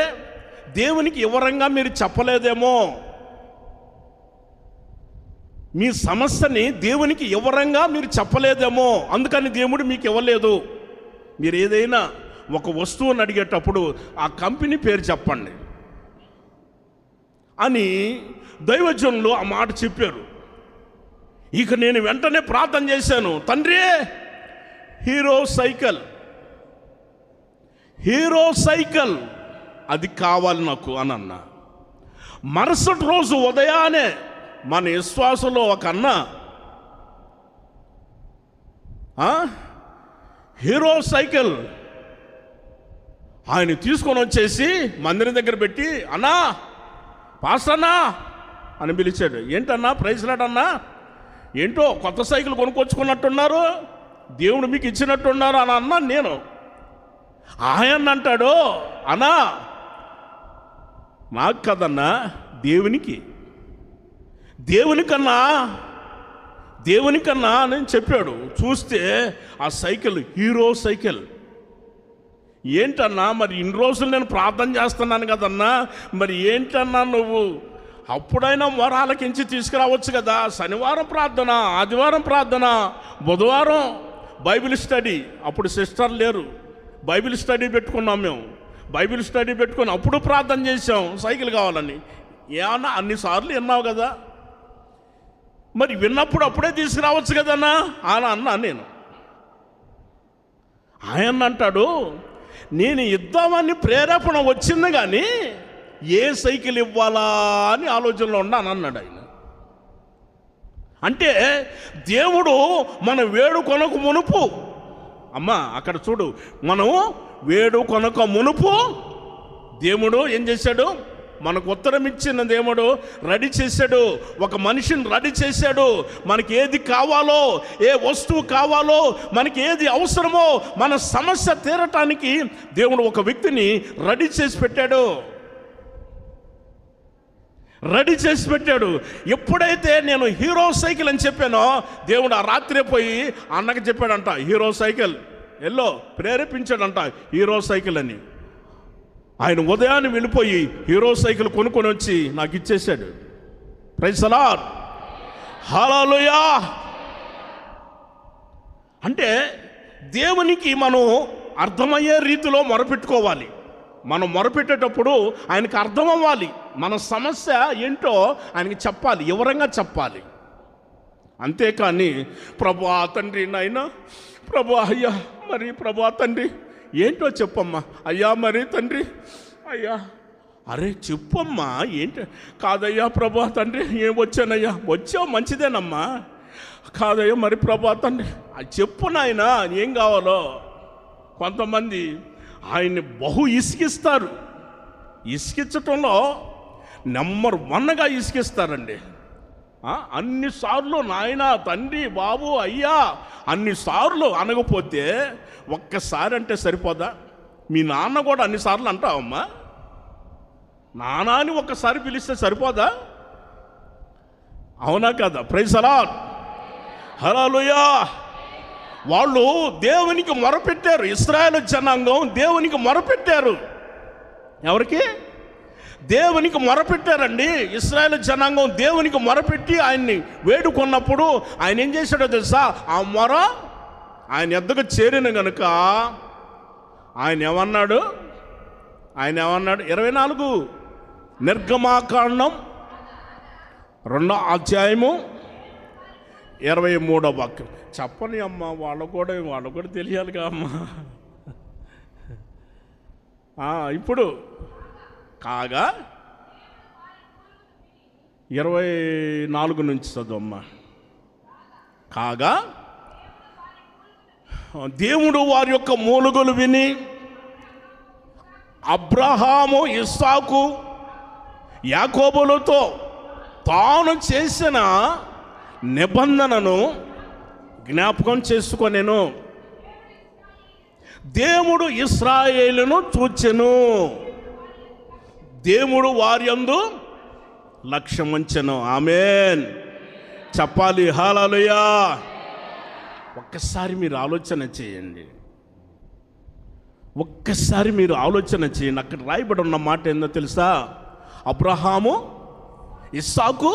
దేవునికి వివరంగా మీరు చెప్పలేదేమో, మీ సమస్యని దేవునికి వివరంగా మీరు చెప్పలేదేమో, అందుకని దేవుడు మీకు ఇవ్వలేదు. మీరు ఏదైనా ఒక వస్తువుని అడిగేటప్పుడు ఆ కంపెనీ పేరు చెప్పండి అని దైవజనులు ఆ మాట చెప్పారు. ఇక నేను వెంటనే ప్రార్థన చేశాను, తండ్రి హీరో సైకిల్, హీరో సైకిల్ అది కావాలి నాకు అని అన్నా. మరుసటి రోజు ఉదయాన్నే మన విశ్వాసంలో ఒక అన్న హీరో సైకిల్ ఆయన తీసుకొని వచ్చేసి మందిరం దగ్గర పెట్టి, అన్నా పాస్టర్ అన్నా అని పిలిచాడు. ఏంటన్నా ప్రైజ్ లాట్ అన్నా, ఏంటో కొత్త సైకిల్ కొనుక్కొచ్చుకున్నట్టున్నారు, దేవుడు మీకు ఇచ్చినట్టున్నారు అని అన్నా. నేను ఆయన అంటాడు, అన్నా నాకు కదన్నా దేవునికి, దేవునికన్నా అని చెప్పాడు. చూస్తే ఆ సైకిల్ హీరో సైకిల్. ఏంటన్నా మరి ఇన్ని రోజులు నేను ప్రార్థన చేస్తున్నాను కదన్నా, మరి ఏంటన్నా నువ్వు అప్పుడైనా మొరాలకించి తీసుకురావచ్చు కదా, శనివారం ప్రార్థన, ఆదివారం ప్రార్థన, బుధవారం బైబిల్ స్టడీ. అప్పుడు సిస్టర్ లేరు, బైబిల్ స్టడీ పెట్టుకున్నాం మేము. బైబిల్ స్టడీ పెట్టుకొని అప్పుడు ప్రార్థన చేసాం సైకిల్ కావాలని. ఏమన్నా అన్నిసార్లు విన్నావు కదా, మరి విన్నప్పుడు అప్పుడే తీసుకురావచ్చు కదన్నా అని అన్నా నేను. ఆయన అంటాడు, నేను ఇద్దామని ప్రేరేపణ వచ్చింది కానీ ఏ సైకిల్ ఇవ్వాలా అని ఆలోచనలో ఉన్నాను అన్నాడు ఆయన. అంటే దేవుడు మన వేడుకొనకు మునుపు, అమ్మా అక్కడ చూడు, మనం వేడుకొనక మునుపు దేవుడు ఏం చేశాడు? మనకు ఉత్తరం ఇచ్చిన దేవుడు రెడీ చేశాడు, ఒక మనిషిని రెడీ చేశాడు. మనకి ఏది కావాలో, ఏ వస్తువు కావాలో, మనకి ఏది అవసరమో, మన సమస్య తీరటానికి దేవుడు ఒక వ్యక్తిని రెడీ చేసి పెట్టాడు. రెడీ చేసి పెట్టాడు. ఎప్పుడైతే నేను హీరో సైకిల్ అని చెప్పానో, దేవుడు ఆ రాత్రే పోయి అన్నకి చెప్పాడంట, హీరో సైకిల్ ఎల్లో ప్రేరేపించాడంట హీరో సైకిల్ అని. ఆయన ఉదయాన్నే వెళ్ళిపోయి హీరో సైకిల్ కొనుక్కొని వచ్చి నాకు ఇచ్చేశాడు. ప్రైజ్ ది లార్డ్, హల్లెలూయా. అంటే దేవునికి మనం అర్థమయ్యే రీతిలో మొరపెట్టుకోవాలి. మనం మొరపెట్టేటప్పుడు ఆయనకు అర్థం అవ్వాలి. మన సమస్య ఏంటో ఆయనకి చెప్పాలి, వివరంగా చెప్పాలి. అంతేకాని ప్రభా తండ్రి నాయనా, ప్రభా అయ్యా మరి ప్రభా తండ్రి ఏంటో చెప్పమ్మా, అయ్యా మరి తండ్రి అయ్యా, అరే చెప్పమ్మా ఏంటి, కాదయ్యా ప్రభా తండ్రి ఏం వచ్చానయ్యా, వచ్చావు మంచిదేనమ్మా, కాదయ్యా మరి ప్రభా తండ్రి అది చెప్పు నాయనా ఏం కావాలో. కొంతమంది ఆయన్ని బహు ఇసికిస్తారు. ఇసికించటంలో నెంబర్ 1గా ఇసికిస్తారండి. అన్నిసార్లు నాయన తండ్రి బాబు అయ్యా అన్నిసార్లు అనకపోతే ఒక్కసారి అంటే సరిపోదా? మీ నాన్న కూడా అన్నిసార్లు అంటావమ్మా, నాన్న అని ఒక్కసారి పిలిస్తే సరిపోదా? అవునా కదా? ప్రైజ్ ది లార్డ్, హల్లెలూయా. వాళ్ళు దేవునికి మొరపెట్టారు. ఇశ్రాయేలు జనాంగం దేవునికి మొరపెట్టారు. ఎవరికి? దేవునికి మొరపెట్టారండి. ఇశ్రాయేలు జనాంగం దేవునికి మొరపెట్టి ఆయన్ని వేడుకున్నప్పుడు ఆయన ఏం చేశాడో తెలుసా? ఆ మొర ఆయన ఎద్దకు చేరిన గనుక ఆయన ఏమన్నాడు? 24 నిర్గమాకాండం 2వ అధ్యాయము 23వ వాక్యం. చెప్పని అమ్మ, వాళ్ళు కూడా తెలియాలిగా అమ్మా. ఇప్పుడు కాగా 24 నుంచి చదువమ్మా. కాగా దేవుడు వారి యొక్క మూలుగులు విని అబ్రహాము, ఇస్సాకు, యాకోబులతో తాను చేసిన నిబంధనను జ్ఞాపకం చేసుకొనెను. దేవుడు ఇశ్రాయేలును చూచెను, దేవుడు వారి యందు లక్ష్యముంచెను. ఆమేన్ చెప్పాలి, హల్లెలూయా. ఒక్కసారి మీరు ఆలోచన చేయండి, ఒక్కసారి మీరు ఆలోచన చేయండి. అక్కడ రాయబడి ఉన్న మాట ఏందో తెలుసా? అబ్రహాము, ఇస్సాకు,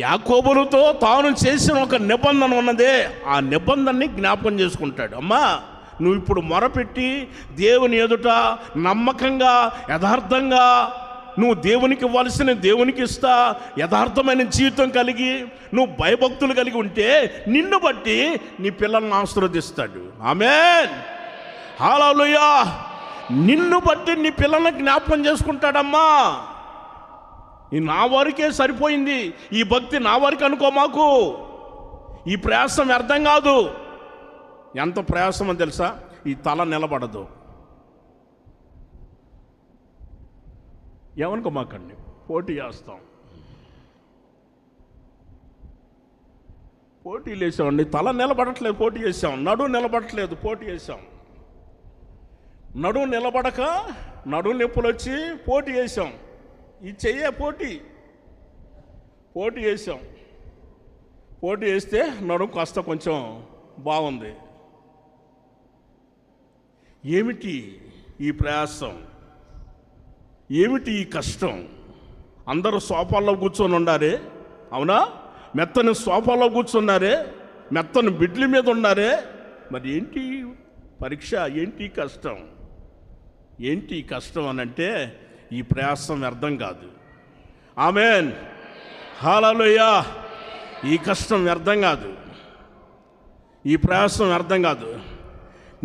యాకోబులతో తాను చేసిన ఒక నిబంధన ఉన్నదే, ఆ నిబంధనని జ్ఞాపకం చేసుకుంటాడు. అమ్మా నువ్వు ఇప్పుడు మొరపెట్టి దేవుని ఎదుట నమ్మకంగా యథార్థంగా నువ్వు దేవునికి ఇవ్వాల్సిన దేవునికి ఇస్తా, యథార్థమైన జీవితం కలిగి నువ్వు భయభక్తులు కలిగి ఉంటే నిన్ను బట్టి నీ పిల్లల్ని ఆశీర్వదిస్తాడు. ఆమేన్ హల్లెలూయా. నిన్ను బట్టి నీ పిల్లల్ని జ్ఞాపకం చేసుకుంటాడమ్మా. ఈ నా వరకే సరిపోయింది, ఈ భక్తి నా వరకు అనుకో మాకు. ఈ ప్రయాసం వ్యర్థం కాదు. ఎంత ప్రయాసం అని తెలుసా? ఈ తల నిలబడదు. ఏమనుకోమాకండి, పోటీ చేస్తాం, పోటీలు వేసామండి. తల నిలబడట్లేదు, పోటీ చేసాం. నడుము నిలబడట్లేదు, పోటీ చేసాం. నడుము నిలబడక నడుము నొప్పులు వచ్చి పోటీ చేసాం. ఈ చెయ్యే పోటీ చేసాం. పోటీ చేస్తే నడుము కాస్త కొంచెం బాగుంది. ఏమిటి ఈ ప్రయాసం? ఏమిటి ఈ కష్టం? అందరూ సోఫాల్లో కూర్చొని ఉండారే, అవునా? మెత్తని సోఫాలో కూర్చున్నారే, మెత్తని బిడ్ల మీద ఉన్నారే. మరి ఏంటి పరీక్ష? ఏంటి కష్టం? ఏంటి కష్టం అని అంటే ఈ ప్రయాసం వ్యర్థం కాదు. ఆమేన్ హల్లెలూయా. ఈ కష్టం వ్యర్థం కాదు, ఈ ప్రయాసం వ్యర్థం కాదు.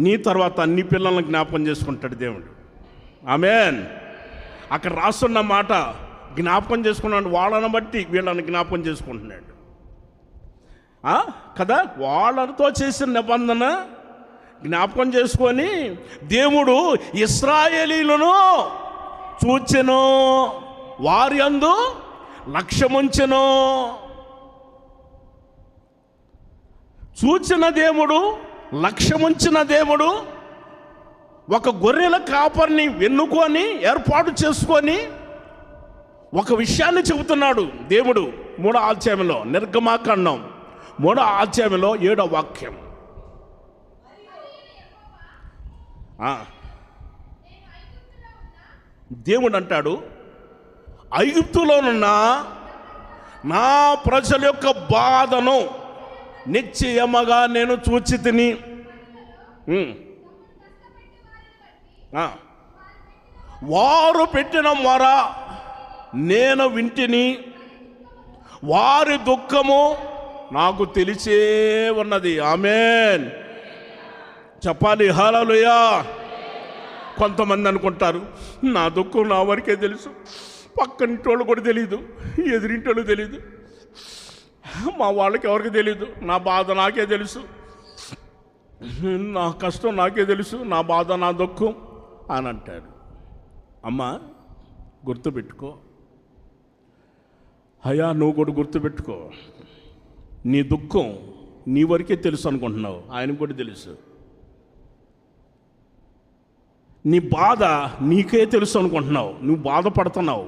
నీ తర్వాత నీ పిల్లల్ని జ్ఞాపకం చేసుకుంటాడు దేవుడు. ఆమేన్. అక్కడ రాస్తున్న మాట జ్ఞాపకం చేసుకున్నాడు, వాళ్ళని బట్టి వీళ్ళని జ్ఞాపకం చేసుకుంటున్నాడు కదా. వాళ్ళతో చేసిన నిబంధన జ్ఞాపకం చేసుకొని దేవుడు ఇశ్రాయేలీలను చూచెను, వారి యందు లక్ష్యముంచెను. చూచిన దేవుడు, లక్ష్యముంచిన దేవుడు ఒక గొర్రెల కాపరిని ఎన్నుకొని ఏర్పాటు చేసుకొని ఒక విషయాన్ని చెబుతున్నాడు దేవుడు. 3వ అధ్యాయంలో, నిర్గమాకాండం 3వ అధ్యాయంలో 7వ వాక్యం. దేవుడు అంటాడు, ఐగుప్తులోనున్న నా ప్రజల యొక్క బాధను నిశ్చయముగా నేను చూచి తిని, వారు పెట్టిన మొర నేను వింటిని, వారి దుఃఖము నాకు తెలిసే ఉన్నది. ఆమేన్. చెప్పాలి హల్లెలూయా. కొంతమంది అనుకుంటారు, నా దుఃఖం నా వరకే తెలుసు, పక్కనింటోళ్ళు కూడా తెలీదు, ఎదురింటోళ్ళు తెలీదు, మా వాళ్ళకి ఎవరికి తెలీదు, నా బాధ నాకే తెలుసు, నా కష్టం నాకే తెలుసు, నా బాధ నా దుఃఖం అని అంటాడు. అమ్మ గుర్తుపెట్టుకో అయ్యా, నువ్వు కూడా గుర్తుపెట్టుకో, నీ దుఃఖం నీ వరకే తెలుసు అనుకుంటున్నావు, ఆయనకు కూడా తెలుసు. నీ బాధ నీకే తెలుసు అనుకుంటున్నావు, నువ్వు బాధపడుతున్నావు.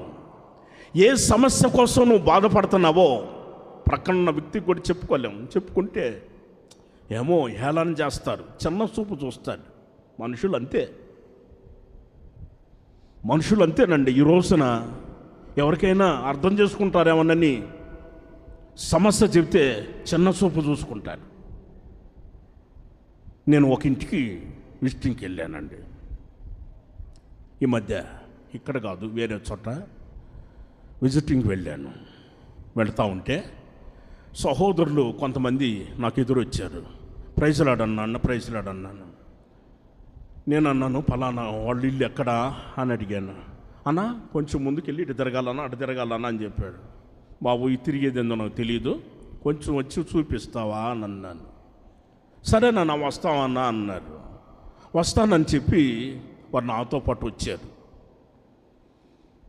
ఏ సమస్య కోసం నువ్వు బాధపడుతున్నావో ప్రక్కన వ్యక్తికి కూడా చెప్పుకోలేము. చెప్పుకుంటే ఏమో హేళన చేస్తారు, చిన్న చూపు చూస్తారు. మనుషులు అంతే, మనుషులు అంతేనండి. ఈ రోజున ఎవరికైనా అర్థం చేసుకుంటారేమోనని సమస్య చెబితే చిన్న చూపు చూసుకుంటారు. నేను ఒక ఇంటికి విజిటింగ్కి వెళ్ళానండి ఈ మధ్య, ఇక్కడ కాదు వేరే చోట విజిటింగ్కి వెళ్ళాను. వెళ్తూ ఉంటే సహోదరులు కొంతమంది నాకు ఎదురొచ్చారు. ప్రైజ్లాడన్నాను. నేను అన్నాను, ఫలానా వాళ్ళ ఇల్లు ఎక్కడా అని అడిగాను. అన్న కొంచెం ముందుకెళ్ళి ఇటు తిరగాలన్నా అటు తిరగాలన్నా అని చెప్పాడు. బాబు ఈ తిరిగేది ఏందో నాకు తెలియదు, కొంచెం వచ్చి చూపిస్తావా అని అన్నాను. సరేనన్నా వస్తామన్నా అన్నారు. వస్తానని చెప్పి వారు నాతో పాటు వచ్చారు,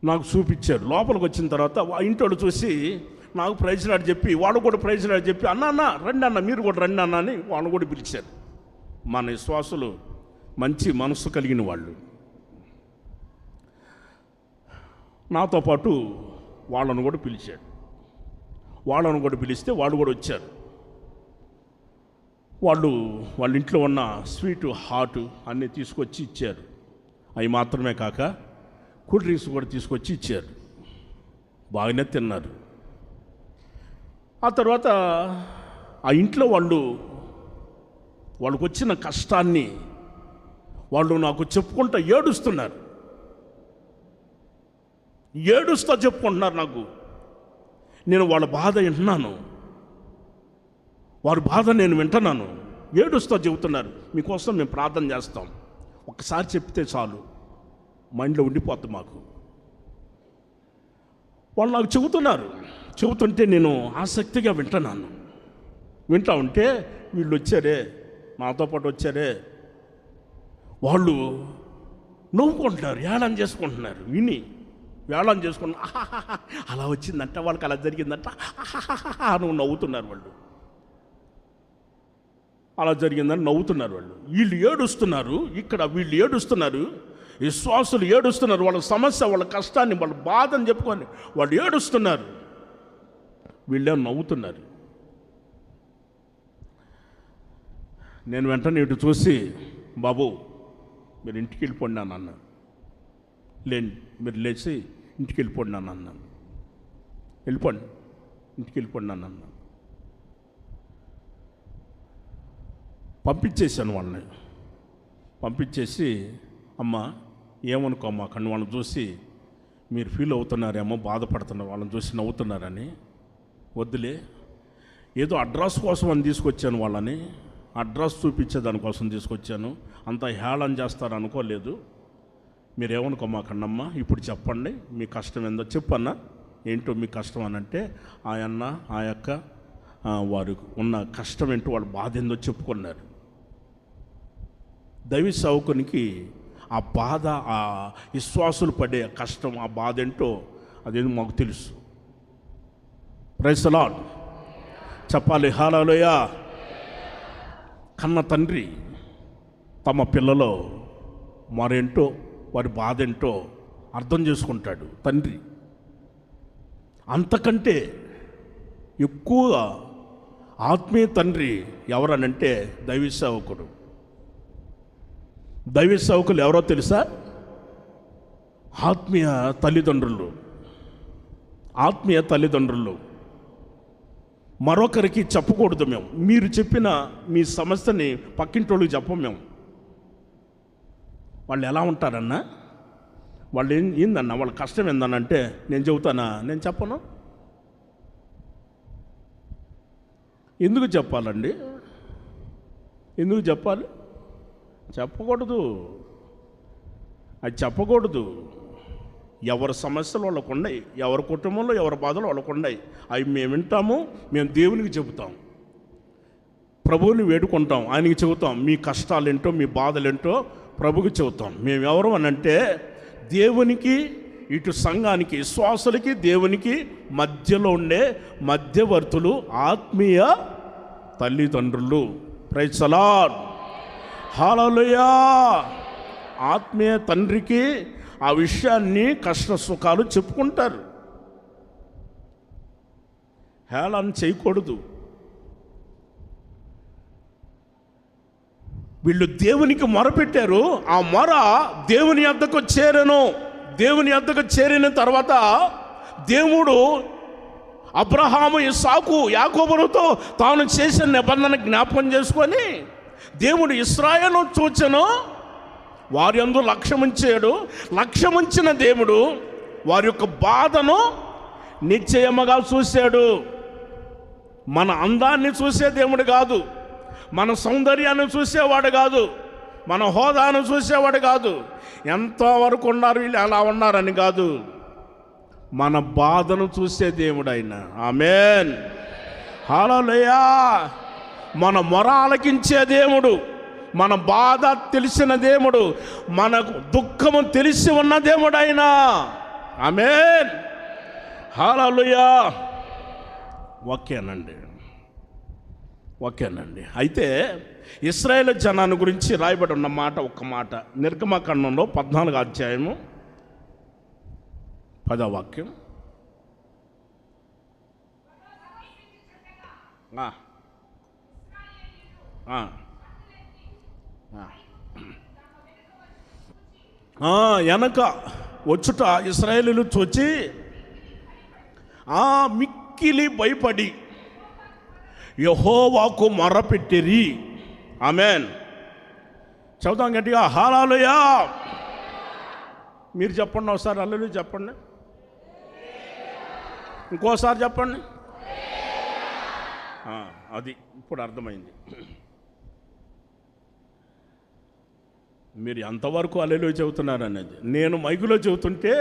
నాకు చూపించారు. లోపలికి వచ్చిన తర్వాత ఇంటోడు చూసి నాకు ప్రైజ్లాడు చెప్పి, వాడు కూడా ప్రైజ్లాడు చెప్పి, అన్న రండి అన్న, మీరు కూడా రండి అన్న అని వాళ్ళు కూడా పిలిచారు. మన విశ్వాసులు మంచి మనసు కలిగిన వాళ్ళు. నాతో పాటు వాళ్ళను కూడా పిలిచాడు. వాళ్ళను కూడా పిలిస్తే వాళ్ళు కూడా వచ్చారు. వాళ్ళ ఇంట్లో ఉన్న స్వీటు హాటు అన్నీ తీసుకొచ్చి ఇచ్చారు. అవి మాత్రమే కాక కూల్ డ్రింక్స్ కూడా తీసుకొచ్చి ఇచ్చారు. బాగానే తిన్నారు. ఆ తర్వాత ఆ ఇంట్లో వాళ్ళకు వచ్చిన కష్టాన్ని వాళ్ళు నాకు చెప్పుకుంటూ ఏడుస్తూ చెప్పుకుంటున్నారు నాకు. నేను వాళ్ళ బాధ వింటున్నాను, వారి బాధ నేను వింటున్నాను. ఏడుస్తూ చెబుతున్నారు, మీకోసం మేము ప్రార్థన చేస్తాం, ఒక్కసారి చెప్తే చాలు మైండ్లో ఉండిపోతుంది మాకు. వాళ్ళు నాకు చెబుతుంటే నేను ఆసక్తిగా వింటున్నాను. వింటూ ఉంటే వీళ్ళు వచ్చారే, నాతో పాటు వచ్చారే, వాళ్ళు నవ్వుకుంటున్నారు, ఏళన చేసుకుంటున్నారు. వేళం చేసుకున్న అలా వచ్చిందంట, వాళ్ళకి అలా జరిగిందంట అని నవ్వుతున్నారు వాళ్ళు. అలా జరిగిందని నవ్వుతున్నారు వాళ్ళు. వీళ్ళు ఏడుస్తున్నారు, ఇక్కడ వీళ్ళు ఏడుస్తున్నారు, విశ్వాసులు ఏడుస్తున్నారు. వాళ్ళ సమస్య, వాళ్ళ కష్టాన్ని, వాళ్ళ బాధని చెప్పుకొని వాళ్ళు ఏడుస్తున్నారు, వీళ్ళే నవ్వుతున్నారు. నేను వెంటనే ఇటు చూసి, బాబు మీరు ఇంటికి వెళ్ళిపోండి అని అన్నాను. మీరు లేచి ఇంటికి వెళ్ళిపోండి అని అన్నాను. ఇంటికి వెళ్ళిపోండి అని అన్నాను. పంపించేశాను వాళ్ళని. పంపించేసి, అమ్మ ఏమనుకోమ్మా, కానీ వాళ్ళని చూసి మీరు ఫీల్ అవుతున్నారేమో, బాధపడుతున్నారు, వాళ్ళని చూసి నవ్వుతున్నారని. వద్దులే, ఏదో అడ్రస్ కోసం అని తీసుకొచ్చాను వాళ్ళని, అడ్రస్ చూపించే దానికోసం తీసుకొచ్చాను. అంత హేళన చేస్తారు అనుకోలేదు. మీరేమనుకోమాకండమ్మా. ఇప్పుడు చెప్పండి మీ కష్టం ఏందో చెప్పన్నా. ఏంటో మీ కష్టం అని అంటే ఆయన్న ఆ యొక్క వారు ఉన్న కష్టం ఏంటో వాళ్ళ బాధ ఏందో చెప్పుకున్నారు. దైవ సేవకునికి ఆ బాధ, ఆ విశ్వాసులు పడే కష్టం, ఆ బాధ ఏంటో అదేంటో మాకు తెలుసు. ప్రైజ్ ది లార్డ్ చెప్పాలి. హల్లెలూయా. కన్న తండ్రి తమ పిల్లలో మరేంటో వారి బాధ ఏంటో అర్థం చేసుకుంటాడు తండ్రి. అంతకంటే ఎక్కువగా ఆత్మీయ తండ్రి ఎవరనంటే దైవ సేవకుడు. దైవ సేవకులు ఎవరో తెలుసా? ఆత్మీయ తల్లిదండ్రులు. ఆత్మీయ తల్లిదండ్రులు. మరొకరికి చెప్పకూడదు మేము. మీరు చెప్పిన మీ సమస్యని పక్కింటోళ్ళకి చెప్పం మేము. వాళ్ళు ఎలా ఉంటారన్నా, వాళ్ళు ఏందన్నా వాళ్ళ కష్టం ఏందనంటే నేను చెబుతానా? నేను చెప్పను. ఎందుకు చెప్పాలండి? ఎందుకు చెప్పాలి? చెప్పకూడదు. అది చెప్పకూడదు. ఎవరి సమస్యలు వాళ్ళకు ఉన్నాయి, ఎవరి కుటుంబంలో ఎవరి బాధలు వాళ్ళకు ఉన్నాయి. అవి మేము వింటాము, మేము దేవునికి చెబుతాం, ప్రభువుని వేడుకుంటాం, ఆయనకి చెబుతాం. మీ కష్టాలు ఏంటో మీ బాధలు ఏంటో ప్రభుకి చెబుతాం. మేము ఎవరు అని అంటే దేవునికి, ఇటు సంఘానికి, విశ్వాసులకి దేవునికి మధ్యలో ఉండే మధ్యవర్తులు, ఆత్మీయ తల్లిదండ్రులు. Praise the lord. హల్లెలూయా. ఆత్మీయ తండ్రికి ఆ విషయాన్ని కష్ట సుఖాలు చెప్పుకుంటారు. హేళన చేయకూడదు. వీళ్ళు దేవునికి మొరపెట్టారు. ఆ మొర దేవుని యొద్దకు చేరెను. దేవుని యొద్దకు చేరిన తర్వాత దేవుడు అబ్రహాము, ఇస్సాకు, యాకోబులతో తాను చేసిన నిబంధన జ్ఞాపకం చేసుకొని దేవుడు ఇశ్రాయేలును చూచెను, వారి యందు లక్ష్యముంచాడు. లక్ష్యముంచిన దేవుడు వారి యొక్క బాధను నిశ్చయముగా చూశాడు. మన అందాన్ని చూసే దేవుడు కాదు, మన సౌందర్యాన్ని చూసేవాడు కాదు, మన హోదాను చూసేవాడు కాదు, ఎంతవరకు ఉన్నారు వీళ్ళు ఎలా ఉన్నారని కాదు, మన బాధను చూసే దేవుడు ఆయన. ఆమేన్. హల్లెలూయా. మన మొర ఆలకించే దేవుడు, మన బాధ తెలిసిన దేవుడు, మనకు దుఃఖము తెలిసి ఉన్న దేవుడు ఆయన. ఆమేన్. హల్లెలూయా. ఓకేనండి. అయితే ఇశ్రాయేలు జనాన్ని గురించి రాయబడి ఉన్న మాట, ఒక్క మాట, నిర్గమకాండంలో 14వ అధ్యాయము 10వ వాక్యం. వెనక వచ్చుట ఇశ్రాయేలీయులు చూచి మిక్కిలి భయపడి యెహోవాకు మొరపెట్టిరి. ఆమేన్. చదువుతాం గట్టిగా. హల్లెలూయా. మీరు చెప్పండి ఒకసారి. హల్లెలూయా చెప్పండి. ఇంకోసారి చెప్పండి. అది ఇప్పుడు అర్థమైంది. మీరు ఎంతవరకు హల్లెలూయా చెబుతున్నారు అనేది. నేను మైకులో చెబుతుంటే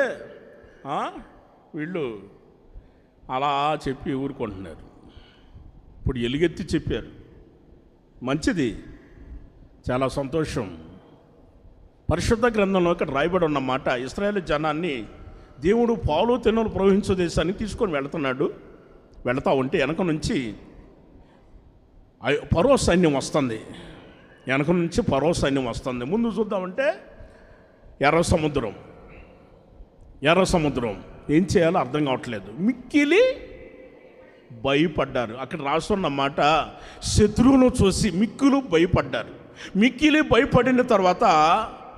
వీళ్ళు అలా చెప్పి ఊరుకుంటున్నారు. ఇప్పుడు ఎలుగెత్తి చెప్పారు. మంచిది, చాలా సంతోషం. పరిశుద్ధ గ్రంథంలో ఇక్కడ రాయబడి ఉన్నమాట, ఇశ్రాయేలు జనాన్ని దేవుడు పాలు తెన్నులు ప్రవహించే దేశాన్ని తీసుకొని వెళతా ఉంటే వెనక నుంచి ఫరో సైన్యం వస్తుంది. వెనక నుంచి ఫరో సైన్యం వస్తుంది. ముందు చూద్దామంటే ఎర్ర సముద్రం ఏం చేయాలో అర్థం కావట్లేదు. మిక్కిలి భయపడ్డారు. అక్కడ రాస్తున్న మాట, శత్రువును చూసి మిక్కిలి భయపడ్డారు. మిక్కిలి భయపడిన తర్వాత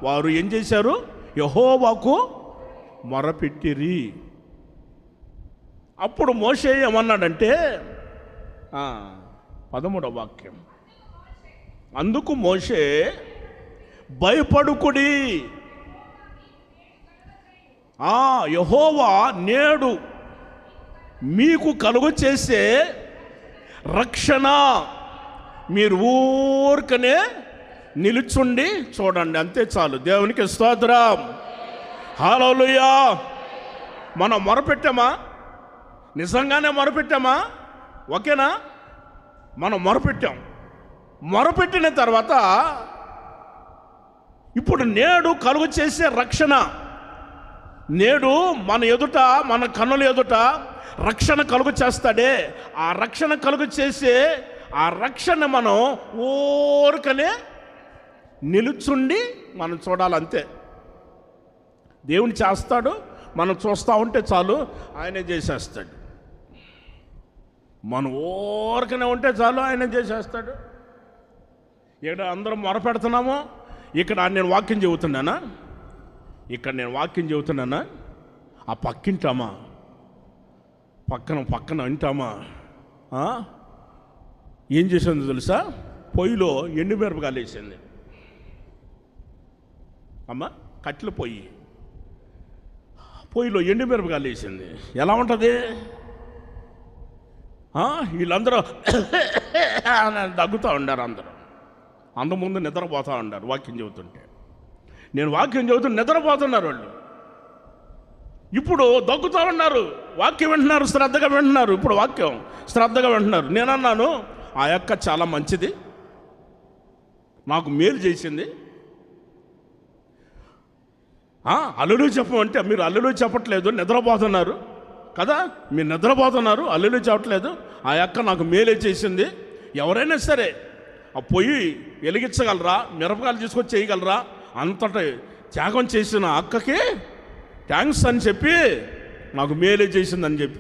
వారు ఏం చేశారు? యెహోవాకు మొరపెట్టిరి. అప్పుడు మోషే ఏమన్నాడంటే 13వ వాక్యం, అందుకు మోషే భయపడుకుడి, యెహోవా నేడు మీకు కలుగు చేసే రక్షణ మీరు ఊరికనే నిలుచుండి చూడండి, అంతే చాలు. దేవునికి స్తోత్రం, హల్లెలూయా. మనం మొరపెట్టామా? నిజంగానే మొరపెట్టామా? ఓకేనా? మనం మొరపెట్టాం. మొరపెట్టిన తర్వాత ఇప్పుడు నేడు కలుగు చేసే రక్షణ, నేడు మన ఎదుట, మన కన్నుల ఎదుట రక్షణ కలుగు చేస్తాడే, ఆ రక్షణ కలుగు చేసే ఆ రక్షణ మనం ఊరికనే నిలుచుండి మనం చూడాలంతే. దేవుని చేస్తాడు, మనం చూస్తూ ఉంటే చాలు, ఆయనే చేసేస్తాడు. మనం ఊరికనే ఉంటే చాలు, ఆయనే చేసేస్తాడు. ఇక్కడ అందరం మొరపెడుతున్నాము, ఇక్కడ నేను వాక్యం చెబుతున్నానా? ఇక్కడ నేను వాక్యం చెబుతున్నానా? ఆ పక్కింటామా? పక్కన వింటామా? ఏం చేసిందో తెలుసా? పొయ్యిలో ఎండుమిరపకాయలు వేసింది అమ్మ, కట్టెల పొయ్యిలో ఎండుమిరపకాయలు వేసింది. ఎలా ఉంటుంది? వీళ్ళందరూ దగ్గుతూ ఉండారు, అందరూ ముందు నిద్రపోతూ ఉండారు. వాక్యం చెబుతుంటే, నేను వాక్యం చెబుతుంటే నిద్రపోతున్నారు వాళ్ళు. ఇప్పుడు దగ్గుతూ ఉన్నారు, వాక్యం వింటున్నారు, శ్రద్ధగా వింటున్నారు. ఇప్పుడు వాక్యం శ్రద్ధగా వింటున్నారు. నేనన్నాను, ఆ యొక్క చాలా మంచిది, నాకు మేలు చేసింది. అల్లుడు చెప్పమంటే మీరు అల్లుడు చెప్పట్లేదు, నిద్రపోతున్నారు కదా, మీరు నిద్రపోతున్నారు, అల్లుడు చెప్పట్లేదు. ఆ యొక్క నాకు మేలే చేసింది. ఎవరైనా సరే ఆ పొయ్యి వెలిగించగలరా, మిరపకాయలు తీసుకొచ్చి చేయగలరా, అంతటి త్యాగం చేసిన అక్కకి థ్యాంక్స్ అని చెప్పి నాకు మేలే చేసిందని చెప్పి.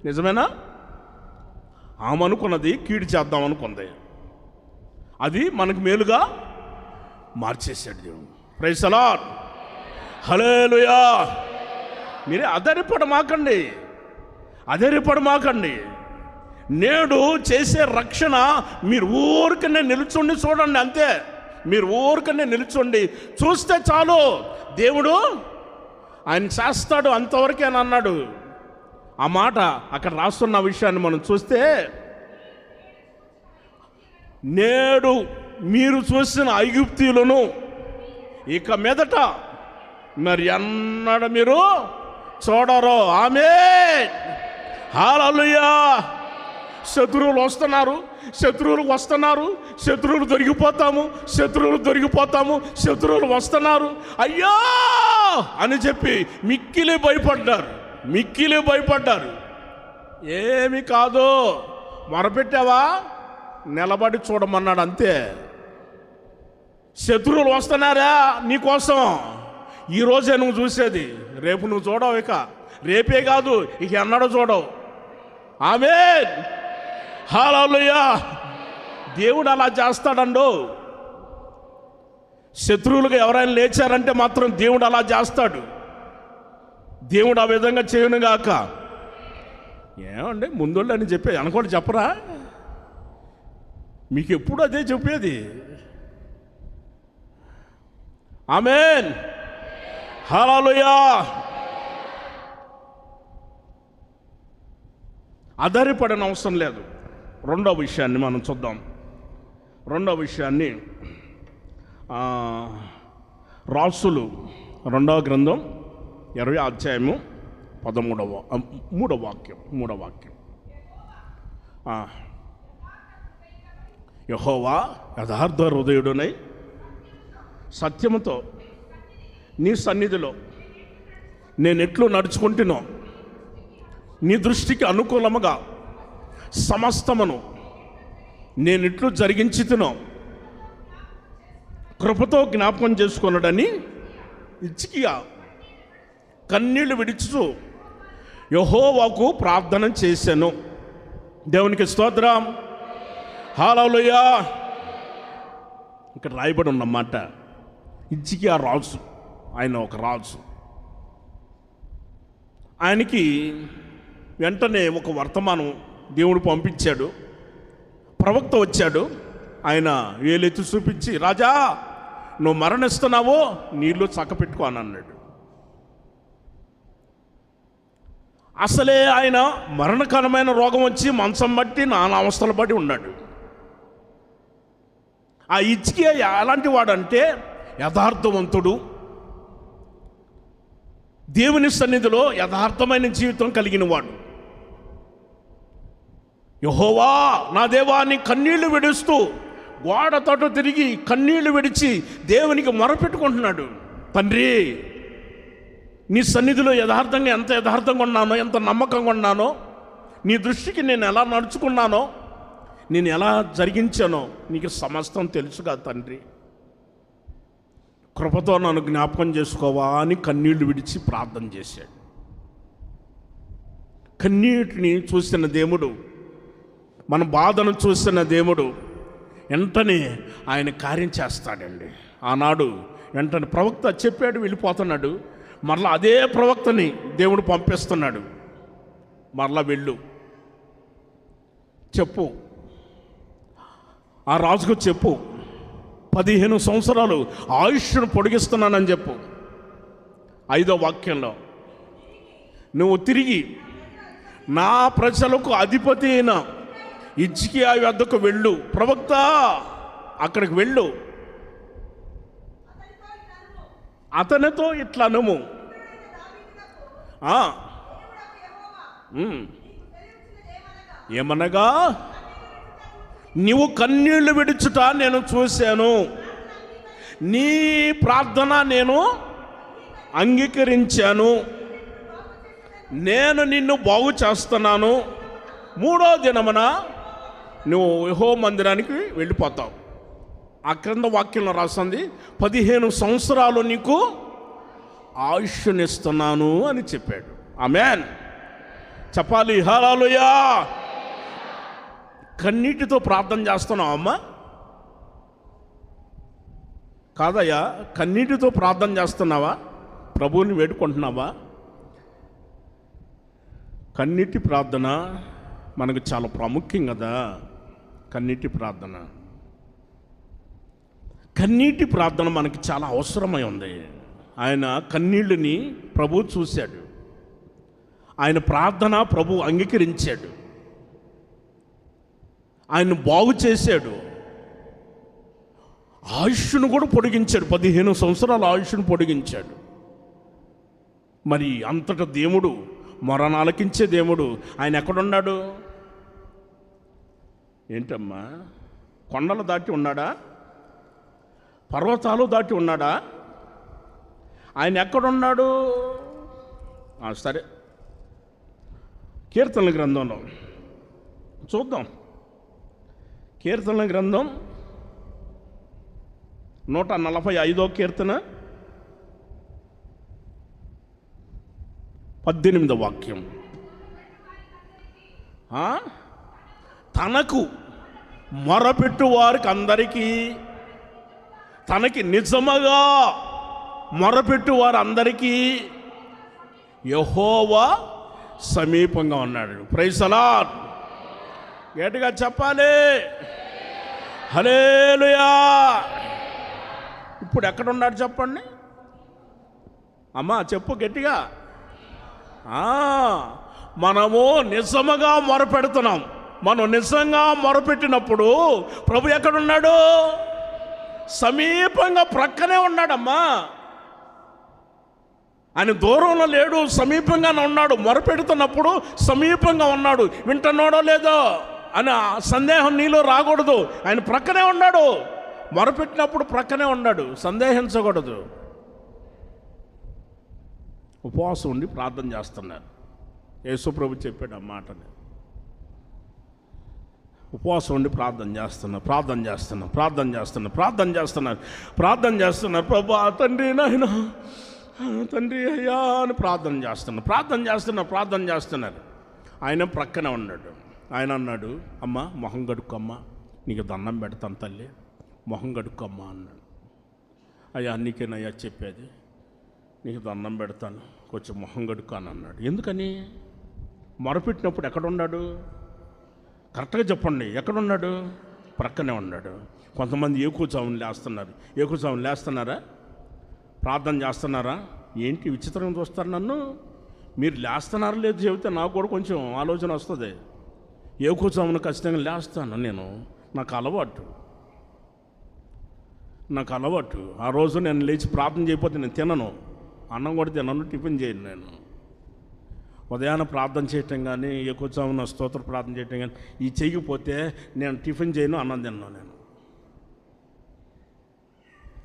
నిజమేనా? ఆమె అనుకున్నది కీడు చేద్దాం అనుకుంది, అది మనకు మేలుగా మార్చేశాడు దేవుడు. ప్రైజ్ ది లార్డ్, హల్లెలూయా. మీరే అధైర్యపడమాకండి. నేడు చేసే రక్షణ మీరు ఊరికనే నిలుచుండి చూడండి, అంతే. మీరు ఊరికనే నిలుచుండి చూస్తే చాలు, దేవుడు ఆయన చేస్తాడు, అంతవరకే అని అన్నాడు. ఆ మాట అక్కడ రాస్తున్న విషయాన్ని మనం చూస్తే, నేడు మీరు చూసిన ఐగుప్తీయులను ఇక మీదట మరి ఎన్నడూ మీరు చూడరు. ఆమేన్, హల్లెలూయా. శత్రువులు దొరికిపోతాము, శత్రువులు వస్తున్నారు, అయ్యో అని చెప్పి మిక్కిలి భయపడ్డారు. ఏమి కాదు, మొరపెట్టావా, నిలబడి చూడమన్నాడు, అంతే. శత్రువులు వస్తున్నారా నీకోసం, ఈరోజే నువ్వు చూసేది, రేపు నువ్వు చూడవు. ఇక రేపే కాదు, ఇక ఎన్నడూ చూడవు. ఆమేన్, హల్లెలూయా. దేవుడు అలా చేస్తాడండో. శత్రువులుగా ఎవరైనా లేచారంటే మాత్రం దేవుడు అలా చేస్తాడు. దేవుడు ఆ విధంగా చేయనుగాక. ఏమండి ముందోళ్ళు అని చెప్పేది అనుకోండి, చెప్పరా? మీకు ఎప్పుడు అదే చెప్పేది. ఆమేన్, హల్లెలూయా. ఆధారపడిన అవసరం లేదు. రెండో విషయాన్ని మనం చూద్దాం. రెండో విషయాన్ని రాసులు 2వ గ్రంథం 20వ అధ్యాయము 3వ వాక్యం. యెహోవా యథార్థ హృదయుడునై సత్యముతో నీ సన్నిధిలో నేనెట్లు నడుచుకుంటునో, నీ దృష్టికి అనుకూలముగా సమస్తమును నేనెట్లు జరిగించుతునో కృపతో జ్ఞాపకం చేసుకున్నాడని హిజ్కియా కన్నీళ్లు విడిచుతూ యెహోవాకు ప్రార్థన చేశాను. దేవునికి స్తోత్రం, హల్లెలూయా. ఇక్కడ రాయబడి ఉన్నమాట, హిజ్కియా రాజు, ఆయన ఒక రాజు. ఆయనకి వెంటనే ఒక వర్తమానం దేవుడు పంపించాడు. ప్రవక్త వచ్చాడు, ఆయన వేలెత్తి చూపించి, రాజా నువ్వు మరణిస్తున్నావో నీళ్ళు చక్కపెట్టుకో అని అన్నాడు. అసలే ఆయన మరణకరమైన రోగం వచ్చి మంచం బట్టి నానా అవస్థలు పడి ఉన్నాడు. ఆ హిజ్కియా ఎలాంటి వాడంటే యథార్థవంతుడు, దేవుని సన్నిధిలో యథార్థమైన జీవితం కలిగిన వాడు. యెహోవా నా దేవా అని కన్నీళ్లు విడుస్తూ గోడ తోట తిరిగి కన్నీళ్లు విడిచి దేవునికి మొరపెట్టుకుంటున్నాడు. తండ్రి, నీ సన్నిధిలో యథార్థంగా ఎంత యథార్థంగా ఉన్నానో, ఎంత నమ్మకంగా ఉన్నానో, నీ దృష్టికి నేను ఎలా నడుచుకున్నానో, నేను ఎలా జరిగించానో నీకు సమస్తం తెలుసుగా తండ్రి. కృపతో నన్ను జ్ఞాపకం చేసుకోవా అని కన్నీళ్లు విడిచి ప్రార్థన చేశాడు. కన్నీటిని చూసిన దేవుడు, మన బాధను చూసిన దేవుడు వెంటనే ఆయన కార్యం చేస్తాడండి. ఆనాడు వెంటనే ప్రవక్త చెప్పాడు, వెళ్ళిపోతున్నాడు. మరలా అదే ప్రవక్తని దేవుడు పంపిస్తున్నాడు. మరలా వెళ్ళు, చెప్పు, ఆ రాజుకు చెప్పు, 15 సంవత్సరాలు ఆయుష్ను పొడిగిస్తున్నానని చెప్పు. 5వ వాక్యంలో, నువ్వు తిరిగి నా ప్రజలకు అధిపతి అయిన హిజ్కియా వద్దకు వెళ్ళు, ప్రవక్త అక్కడికి వెళ్ళు, అతనితో ఇట్లా నువ్వు ఏమనగా, నీవు కన్నీళ్లు విడుచుట నేను చూశాను, నీ ప్రార్థన నేను అంగీకరించాను, నేను నిన్ను బాగు చేస్తున్నాను, 3వ దినమున నువ్వు యెహోవా మందిరానికి వెళ్ళిపోతావు. ఆ క్రింద వాక్యంలో రాస్తుంది 15 సంవత్సరాలు నీకు ఆయుష్నిస్తున్నాను అని చెప్పాడు. ఆమేన్ చెప్పాలి, హల్లెలూయా. కన్నీటితో ప్రార్థన చేస్తున్నావు అమ్మా? కాదయ్యా, కన్నీటితో ప్రార్థన చేస్తున్నావా? ప్రభువుని వేడుకుంటున్నావా? కన్నీటి ప్రార్థన మనకు చాలా ప్రాముఖ్యం కదా. కన్నీటి ప్రార్థన, కన్నీటి ప్రార్థన మనకి చాలా అవసరమై ఉంది. ఆయన కన్నీళ్ళని ప్రభు చూశాడు, ఆయన ప్రార్థన ప్రభు అంగీకరించాడు, ఆయన బాగు చేశాడు, ఆయుష్ను కూడా పొడిగించాడు. 15 సంవత్సరాల ఆయుష్ను పొడిగించాడు. మరి అంతటా దేవుడు, మొరనాలకించే దేవుడు ఆయన ఎక్కడున్నాడు? ఏంటమ్మా, కొండలు దాటి ఉన్నాడా? పర్వతాలు దాటి ఉన్నాడా? ఆయన ఎక్కడున్నాడు? సరే, కీర్తనల గ్రంథంలో చూద్దాం. కీర్తనల గ్రంథం 145వ కీర్తన 18వ వాక్యం. తనకు మొరపెట్టు వారికి అందరికీ, తనకి నిజముగా మొరపెట్టు వారు అందరికీ యెహోవా సమీపంగా ఉన్నాడు. Praise the Lord. గట్టిగా చెప్పాలి, హల్లెలూయా. ఇప్పుడు ఎక్కడున్నాడు చెప్పండి అమ్మా, చెప్పు గట్టిగా. మనము నిజముగా మొరపెడుతున్నాం. మనం నిజంగా మొరపెట్టినప్పుడు ప్రభు ఎక్కడున్నాడు? సమీపంగా ప్రక్కనే ఉన్నాడమ్మా. ఆయన దూరంలో లేడు, సమీపంగానే ఉన్నాడు. మొరపెడుతున్నప్పుడు సమీపంగా ఉన్నాడు. వింటున్నాడో లేదో అని సందేహం నీలో రాకూడదు. ఆయన ప్రక్కనే ఉన్నాడు. మొరపెట్టినప్పుడు ప్రక్కనే ఉన్నాడు, సందేహించకూడదు. ఉపవాసం ఉండి ప్రార్థన చేస్తున్నారు. యేసు ప్రభు చెప్పాడు ఆ మాటని. ఉపవాసం ఉండి ప్రార్థన చేస్తున్నారు. ప్రభు తండ్రి, నాయన తండ్రి అయ్యా అని ప్రార్థన చేస్తున్నారు. ఆయన ప్రక్కనే ఉన్నాడు. ఆయన అన్నాడు, అమ్మ మొహం కడుక్కమ్మా, నీకు దండం పెడతాను తల్లి, మొహం కడుక్కమ్మా అన్నాడు. అయ్యా నీకేనయ్యా చెప్పేది, నీకు దండం పెడతాను, కొంచెం మొహం కడుక్కాను అన్నాడు. ఎందుకని? మొరపెట్టినప్పుడు ఎక్కడున్నాడు? కరెక్ట్గా చెప్పండి, ఎక్కడున్నాడు? ప్రక్కనే ఉన్నాడు. కొంతమంది ఏకూచావుని లేస్తున్నారా? ప్రార్థన చేస్తున్నారా? ఏంటి విచిత్రంగా చూస్తారు నన్ను? మీరు లేస్తున్నారా లేదు చెబితే నాకు కూడా కొంచెం ఆలోచన వస్తుంది. ఏకూచావును ఖచ్చితంగా లేస్తాను నేను, నాకు అలవాటు. నాకు అలవాటు. ఆ రోజు నేను లేచి ప్రార్థన చేయకపోతే నేను తినను, అన్నం కూడా తినను, టిఫిన్ చేయను. నేను ఉదయాన్నే ప్రార్థన చేయటం కానీ, ఎక్కువచామున స్తోత్ర ప్రార్థన చేయటం కానీ ఈ చేయకపోతే నేను టిఫిన్ చేయను, అన్నం తిన్నాను. నేను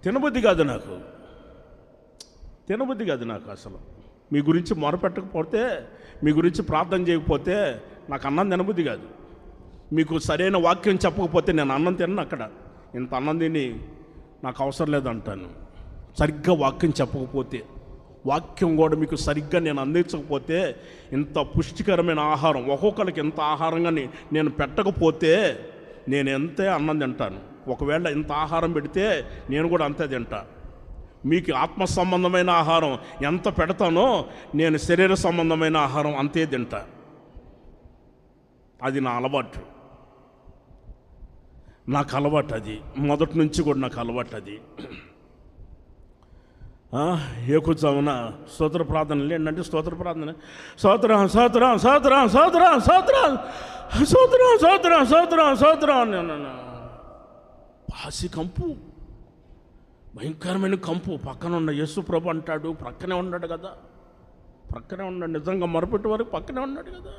తినబుద్ధి కాదు నాకు అసలు. మీ గురించి మొరపెట్టకపోతే, మీ గురించి ప్రార్థన చేయకపోతే నాకు అన్నం తినబుద్ధి కాదు. మీకు సరైన వాక్యం చెప్పకపోతే నేను అన్నం తినను. అక్కడ ఇంత అన్నం తిని నాకు అవసరం లేదంటాను. సరిగ్గా వాక్యం చెప్పకపోతే, వాక్యం కూడా మీకు సరిగ్గా నేను అందించకపోతే, ఇంత పుష్టికరమైన ఆహారం ఒక్కొక్కరికి ఇంత ఆహారంగా నేను పెట్టకపోతే నేను ఎంతే అన్నం తింటాను. ఒకవేళ ఇంత ఆహారం పెడితే నేను కూడా అంతే తింటా. మీకు ఆత్మ సంబంధమైన ఆహారం ఎంత పెడతానో నేను శరీర సంబంధమైన ఆహారం అంతే తింటా. అది నా అలవాటు, నాకు అలవాటు. అది మొదటి నుంచి కూడా నాకు అలవాటు. అది ఏకూర్చామున స్తోత్ర ప్రార్థనలు ఏంటంటే స్తోత్ర ప్రార్థన స్తోత్రం స్తోత్రం స్తోత్రం స్తోత్రం స్తోత్రం స్తోత్రం స్తోత్రం స్తోత్రం స్తోత్రం. పాసి కంపు, భయంకరమైన కంపు. పక్కన ఉన్న యేసు ప్రభు అంటాడు, ప్రక్కనే ఉన్నాడు కదా, ప్రక్కనే ఉన్నాడు. నిజంగా మొరపెట్టే వరకు పక్కనే ఉన్నాడు కదా.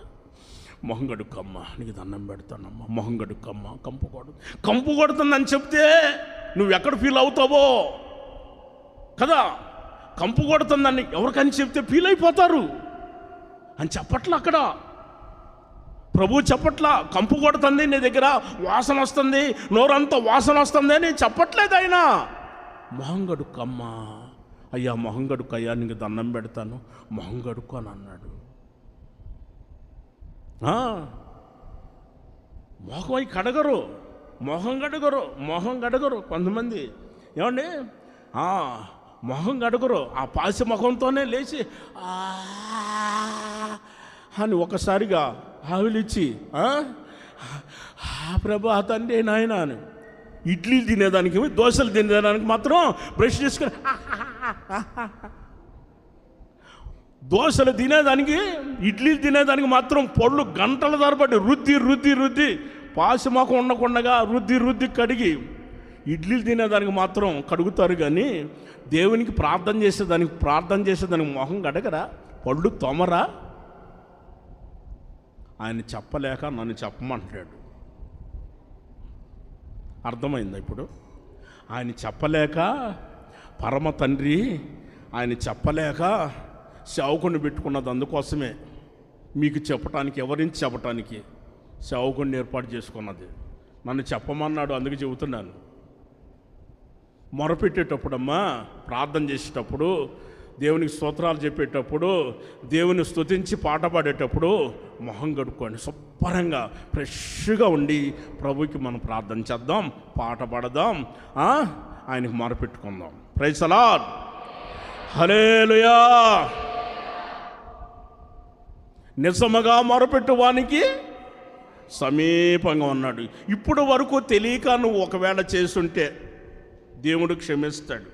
మొహంగడుక్కమ్మ నీకు దండం పెడతానమ్మా, మొహంగడుక్కమ్మ కంపు కొడుతుందని చెప్తే నువ్వు ఎక్కడ ఫీల్ అవుతావో కదా. కంపు కొడుతుందని ఎవరికని చెప్తే ఫీల్ అయిపోతారు అని చెప్పట్లా అక్కడ. ప్రభు చెప్పట్లా కంపు కొడుతుంది నీ దగ్గర, వాసన వస్తుంది, నోరంతా వాసన వస్తుంది అని చెప్పట్లేదు ఆయన. మొహంగడుక్కమ్మ, అయ్యా మొహంగడుకు, అయ్యా నీకు దండం పెడతాను, మొహంగడుకు అని అన్నాడు. మొహం అయి కడగరు, మొహం గడగరు కొంతమంది. ఏమండి మొహం గడగరు, ఆ పాసి ముఖంతోనే లేచి అని ఒకసారిగా ఆవిలిచ్చి ప్రభు తండ్రి నాయన అని ఇడ్లీలు తినేదానికి, దోశలు తినేదానికి మాత్రం బ్రష్ చేసుకుని, దోశలు తినేదానికి, ఇడ్లీలు తినేదానికి మాత్రం పళ్ళు గంటల తరబడి రుద్ది పాసి మొఖం ఉండకుండా రుద్ది కడిగి ఇడ్లీలు తినేదానికి మాత్రం కడుగుతారు. కానీ దేవునికి ప్రార్థన చేసేదానికి మొహం గడగరా, పళ్ళు తోమరా? ఆయన చెప్పలేక నన్ను చెప్పమంటాడు. అర్థమైందా ఇప్పుడు? ఆయన చెప్పలేక, పరమ తండ్రి ఆయన చెప్పలేక సేవకుని పెట్టుకున్నది అందుకోసమే. మీకు చెప్పటానికి, ఎవరించి చెప్పటానికి సేవకుని ఏర్పాటు చేసుకున్నది. నన్ను చెప్పమన్నాడు, అందుకు చెబుతున్నాను. మొరపెట్టేటప్పుడమ్మా, ప్రార్థన చేసేటప్పుడు, దేవునికి స్తోత్రాలు చెప్పేటప్పుడు, దేవుని స్తుతించి పాట పాడేటప్పుడు మొహం కడుక్కోండి, శుభ్రంగా ఫ్రెష్గా ఉండి ప్రభుకి మనం ప్రార్థన చేద్దాం, పాట పాడదాం, ఆయనకి మొరపెట్టుకుందాం. ప్రైజ్ ది లార్డ్, హల్లెలూయా. నిజముగా మొరపెట్టువానికి సమీపంగా ఉన్నాడు. ఇప్పుడు వరకు తెలియక నువ్వు ఒకవేళ చేసుంటే దేవుడు క్షమిస్తాడు.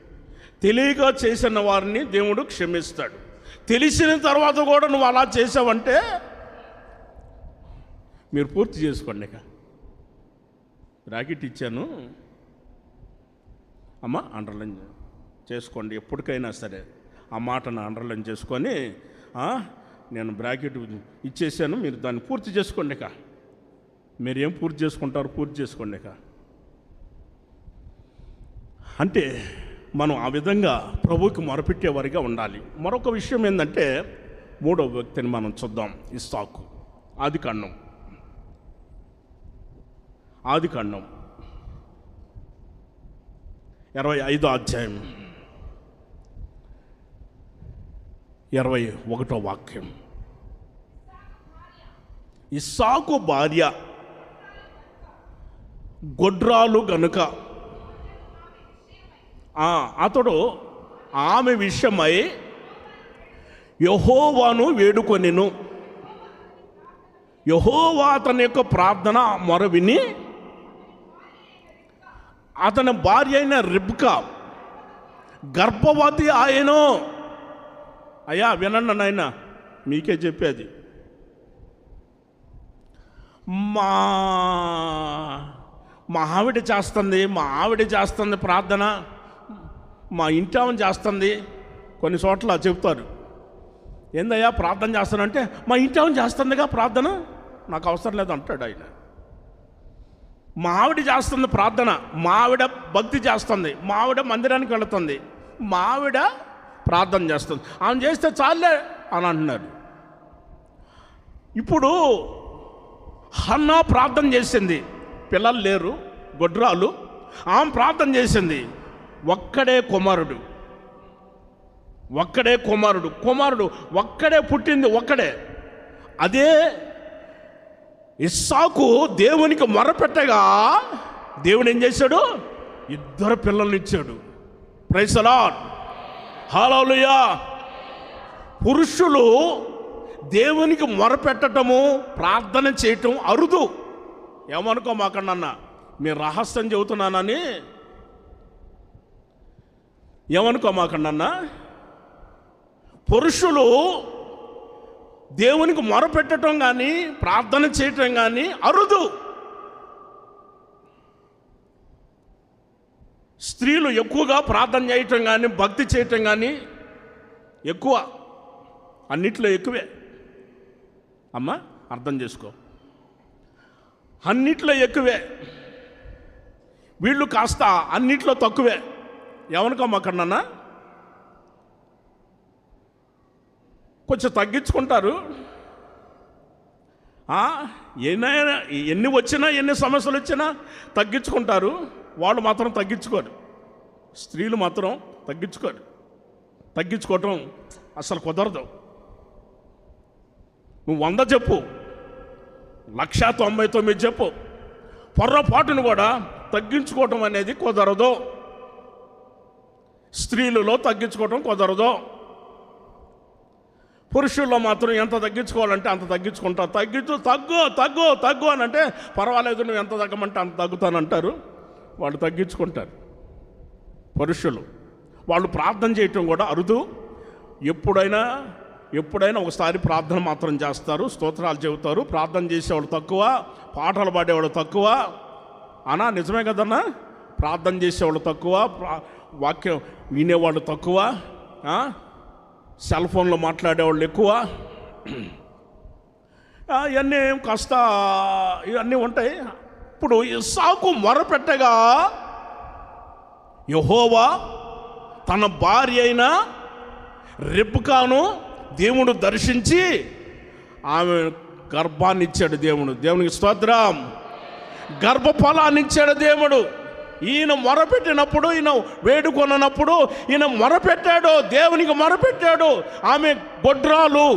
తెలియక చేసిన వారిని దేవుడు క్షమిస్తాడు. తెలిసిన తర్వాత కూడా నువ్వు అలా చేసావంటే మీరు పూర్తి చేసుకోండి. ఇక రాకెట్ ఇచ్చాను అమ్మ, అండర్లైన్ చేసుకోండి. ఎప్పటికైనా సరే ఆ మాటను అండర్లైన్ చేసుకొని, నేను బ్రాకెట్ ఇచ్చేసాను, మీరు దాన్ని పూర్తి చేసుకోండి. ఇక మీరు ఏం పూర్తి చేసుకుంటారు, పూర్తి చేసుకోండి. ఇక అంటే మనం ఆ విధంగా ప్రభువుకి మొరపెట్టేవారిగా ఉండాలి. మరొక విషయం ఏంటంటే, మూడవ వ్యక్తిని మనం చూద్దాం. ఇస్సాకు. ఆదికాండం 25వ అధ్యాయం 21వ వాక్యం. ఇస్సాకు భార్య గొడ్రాలు గనుక అతడు ఆమె విషయమై యెహోవాను వేడుకొనెను. యెహోవా అతని యొక్క ప్రార్థన మొర విని అతని భార్య అయిన రిబ్కా గర్భవతి ఆయను. అయ్యా వినండి నాయన, మీకే చెప్పేది. మా ఆవిడ చేస్తుంది ప్రార్థన, మా ఇంటి ఆమె చేస్తుంది. కొన్ని చోట్ల చెప్తారు, ఏందయ్యా ప్రార్థన చేస్తానంటే మా ఇంటి ఆమె చేస్తుందిగా ప్రార్థన, నాకు అవసరం లేదు అంటాడు ఆయన. మా ఆవిడ చేస్తుంది ప్రార్థన, మా ఆవిడ భక్తి చేస్తుంది, మా ఆవిడ మందిరానికి వెళుతుంది, మా ఆవిడ ప్రార్థన చేస్తుంది, ఆమె చేస్తే చాలే అని అంటున్నాడు. ఇప్పుడు హన్నా ప్రార్థన చేసింది, పిల్లలు లేరు, గొడ్రాలు. ఆమె ప్రార్థన చేసింది, ఒక్కడే కుమారుడు ఒక్కడే పుట్టింది, ఒక్కడే. అదే ఇస్సాకు దేవునికి మొరపెట్టగా దేవుడు ఏం చేశాడు? 2 పిల్లల్ని ఇచ్చాడు. ప్రైజ్ ది లార్డ్, హల్లెలూయా. పురుషులు దేవునికి మొరపెట్టటము, ప్రార్థన చేయటం అరుదు. ఏమనుకోమాకండి, మీరు రహస్యం చెబుతున్నానని ఏమనుకోమాకండి. పురుషులు దేవునికి మొరపెట్టడం కానీ ప్రార్థన చేయటం కానీ అరుదు. స్త్రీలు ఎక్కువగా ప్రార్థన చేయటం కానీ భక్తి చేయటం కానీ ఎక్కువ, అన్నిట్లో ఎక్కువే. అమ్మా అర్థం చేసుకో, అన్నిట్లో ఎక్కువే. వీళ్ళు కాస్త అన్నిట్లో తక్కువే. ఏమనుకోమాకన్నా, కొంచెం తగ్గించుకుంటారు. ఎన్ని వచ్చినా ఎన్ని సమస్యలు వచ్చినా తగ్గించుకుంటారు. వాళ్ళు మాత్రం తగ్గించుకోరు, స్త్రీలు మాత్రం తగ్గించుకోరు. తగ్గించుకోవటం అసలు కుదరదు. నువ్వు 100 చెప్పు, 199 చెప్పు, పొర్రపాటును కూడా తగ్గించుకోవటం అనేది కుదరదు. స్త్రీలలో తగ్గించుకోవటం కుదరదు. పురుషుల్లో మాత్రం ఎంత తగ్గించుకోవాలంటే అంత తగ్గించుకుంటారు. తగ్గు అని అంటే పర్వాలేదు, నువ్వు ఎంత తగ్గమంటే అంత తగ్గుతానంటారు. వాళ్ళు తగ్గించుకుంటారు. పురుషులు వాళ్ళు ప్రార్థన చేయటం కూడా అరుదు. ఎప్పుడైనా ఒకసారి ప్రార్థన మాత్రం చేస్తారు, స్తోత్రాలు చెబుతారు. ప్రార్థన చేసేవాళ్ళు తక్కువ, పాటలు పాడేవాళ్ళు తక్కువ. అనా నిజమే కదన్నా, ప్రార్థన చేసేవాళ్ళు తక్కువ, వాక్యం వినేవాళ్ళు తక్కువ, సెల్ ఫోన్లో మాట్లాడేవాళ్ళు ఎక్కువ. ఇవన్నీ కాస్త ఇవన్నీ ఉంటాయి. ఇప్పుడు ఇస్సాకు మొరపెట్టగా యెహోవా తన భార్య అయిన రెబ్కాను దేవుడు దర్శించి ఆమె గర్భాన్ని ఇచ్చాడు. దేవునికి స్తోత్రం. గర్భఫలాన్ని ఇచ్చాడు దేవుడు. ఈయన మొరపెట్టినప్పుడు, ఈయన వేడుకొన్నప్పుడు ఈయన మొరపెట్టాడు, దేవునికి మొరపెట్టాడు. ఆమె గొడ్రాలు,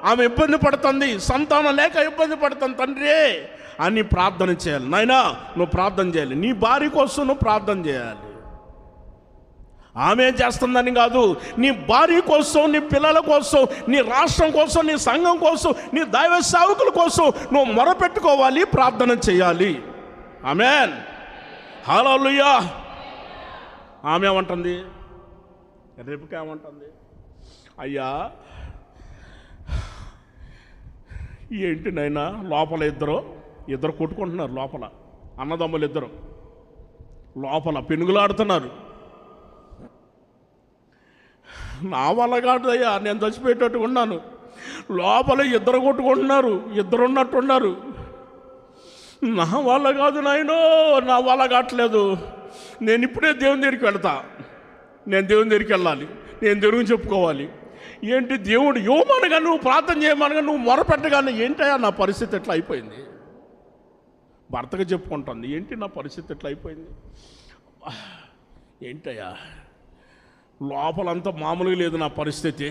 ఆమె ఇబ్బంది పడుతుంది, సంతానం లేక ఇబ్బంది పడుతుంది, తండ్రి అని ప్రార్థన చేయాలి. నాయనా నువ్వు ప్రార్థన చేయాలి, నీ భార్య కోసం నువ్వు ప్రార్థన చేయాలి. ఆమె చేస్తుందని కాదు, నీ భార్య కోసం, నీ పిల్లల కోసం, నీ రాష్ట్రం కోసం, నీ సంఘం కోసం, నీ దైవ సేవకుల కోసం నువ్వు మొరపెట్టుకోవాలి, ప్రార్థన చేయాలి. ఆమేన్, హల్లెలూయా. ఆమె ఏమంటుంది? రెబ్కా ఏమంటుంది? అయ్యా ఏంటి నాయనా, లోపల ఇద్దరు కొట్టుకుంటున్నారు. లోపల అన్నదమ్ములు ఇద్దరు లోపల పెనుగులాడుతున్నారు. నా వల్ల కాదయ్యా, నేను చచ్చిపోయేటట్టు ఉన్నాను. లోపల ఇద్దరు కొట్టుకుంటున్నారు, ఇద్దరు ఉన్నట్టున్నారు. నా వల్ల కాదు నాయనో, నా వల్ల కావట్లేదు. నేను ఇప్పుడే దేవుని దగ్గరికి వెళ్తా, నేను దేవుని దగ్గరికి వెళ్ళాలి, నేను దేవుని చెప్పుకోవాలి. ఏంటి దేవుడు యోమనగా నువ్వు ప్రార్థన చేయమనగా నువ్వు మొరపెట్టగానే ఏంటయ్యా నా పరిస్థితి ఎట్లా అయిపోయింది? భర్తగా చెప్పుకుంటుంది, ఏంటి నా పరిస్థితి ఎట్లా అయిపోయింది? ఏంటయ్యా లోపలంతా మామూలుగా లేదు నా పరిస్థితి.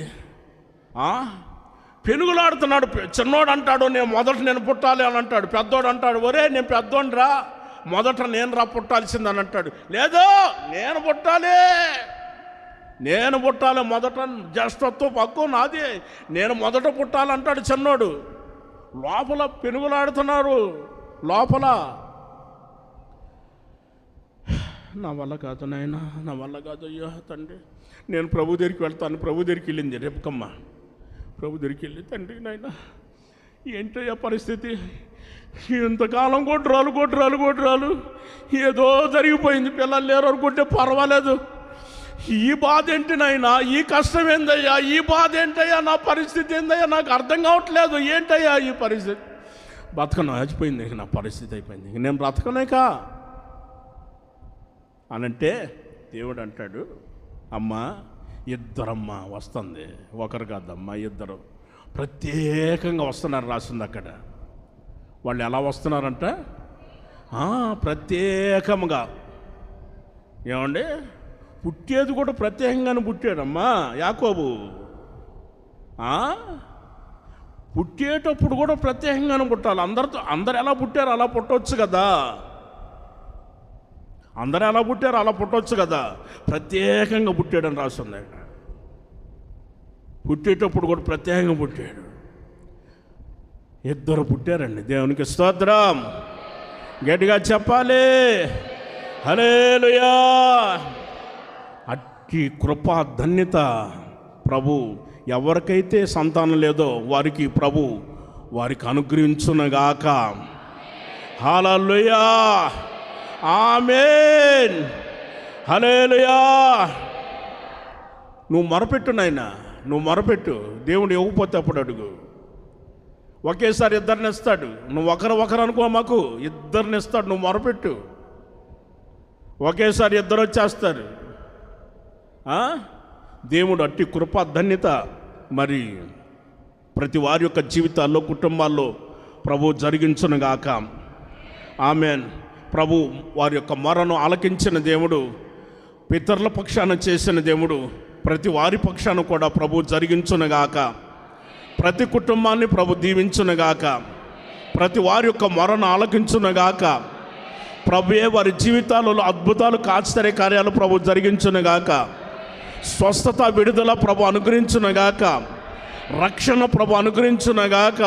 పెనుగులాడుతున్నాడు. చిన్నోడు అంటాడు నేను పుట్టాలి అని అంటాడు. పెద్దోడు అంటాడు ఒరే నేను పెద్దోడిరా, మొదట నేను పుట్టాల్సిందని అంటాడు. లేదో నేను పుట్టాలి మొదట, జ్యేష్ఠత్వం పక్కు నాది, నేను మొదట పుట్టాలంటాడు చిన్నోడు. లోపల పెనుగులాడుతున్నారు. లోపల నా వల్ల కాదు నాయన, నా వల్ల కాదు అయ్యో తండ్రి, నేను ప్రభు దగ్గరికి వెళ్తాను. ప్రభు దగ్గరికి వెళ్ళింది రెబ్కమ్మ. ప్రభు దగ్గరికి వెళ్ళి తండ్రి నాయన ఏంటయ్యా పరిస్థితి, ఇంతకాలం కొట్టురాలు ఏదో జరిగిపోయింది, పిల్లలు లేరు అనుకుంటే పర్వాలేదు. ఈ బాధ ఏంటి నాయనా, ఈ కష్టం ఏందయ్యా, ఈ బాధ ఏంటయ్యా, నా పరిస్థితి ఏందయ్యా, నాకు అర్థం కావట్లేదు, ఏంటయ్యా ఈ పరిస్థితి. బ్రతకను అయిపోయింది, నా పరిస్థితి అయిపోయింది, నేను బ్రతకనేకా అనంటే దేవుడు అంటాడు, అమ్మా ఇద్దరమ్మా వస్తుంది, ఒకరు కాదమ్మా ఇద్దరు ప్రత్యేకంగా వస్తున్నారు. రాసింది అక్కడ. వాళ్ళు ఎలా వస్తున్నారంట, ప్రత్యేకంగా. ఏమండి, పుట్టేది కూడా ప్రత్యేకంగానే పుట్టాడమ్మా యాకోబు. పుట్టేటప్పుడు కూడా ప్రత్యేకంగానే పుట్టాలి. అందరు ఎలా పుట్టారు అలా పుట్టవచ్చు కదా, అందరూ ఎలా పుట్టారు అలా పుట్టవచ్చు కదా. ప్రత్యేకంగా పుట్టాడని రాస్తుంది. పుట్టేటప్పుడు కూడా ప్రత్యేకంగా పుట్టాడు. ఇద్దరు పుట్టారండి. దేవునికి స్తోత్రం, గట్టిగా చెప్పాలి హల్లెలూయా. అట్టి కృపా ధన్యత ప్రభు ఎవరికైతే సంతానం లేదో వారికి ప్రభు వారికి అనుగ్రహించునుగాక. హల్లెలూయా, ఆమేన్, హల్లెలూయా. నువ్వు మొరపెట్టు నాయనా, నువ్వు మొరపెట్టు. దేవుడు ఇవ్వకపోతే అప్పుడు అడుగు. ఒకేసారి ఇద్దరిని ఇస్తాడు. నువ్వు ఒకరు అనుకో, మాకు ఇద్దరిని ఇస్తాడు. నువ్వు మొరపెట్టు. ఒకేసారి ఇద్దరు వచ్చేస్తారు. దేవుడు అట్టి కృపా ధన్యత మరి ప్రతి వారి యొక్క జీవితాల్లో, కుటుంబాల్లో ప్రభు జరిగించునుగాక. ఆమేన్. ప్రభు వారి యొక్క మొరను ఆలకించిన దేవుడు, పితరుల పక్షాన చేసిన దేవుడు ప్రతి వారి పక్షాన కూడా ప్రభు జరిగించునుగాక. ప్రతి కుటుంబాన్ని ప్రభు దీవించునుగాక. ప్రతి వారి యొక్క మొరను ఆలకించునుగాక. ప్రభుయే వారి జీవితాలలో అద్భుతాలు, ఆశ్చర్య కార్యాలు ప్రభు జరిగించునుగాక. స్వస్థత, విడుదల ప్రభు అనుగ్రహించునుగాక. రక్షణ ప్రభు అనుగ్రహించునుగాక.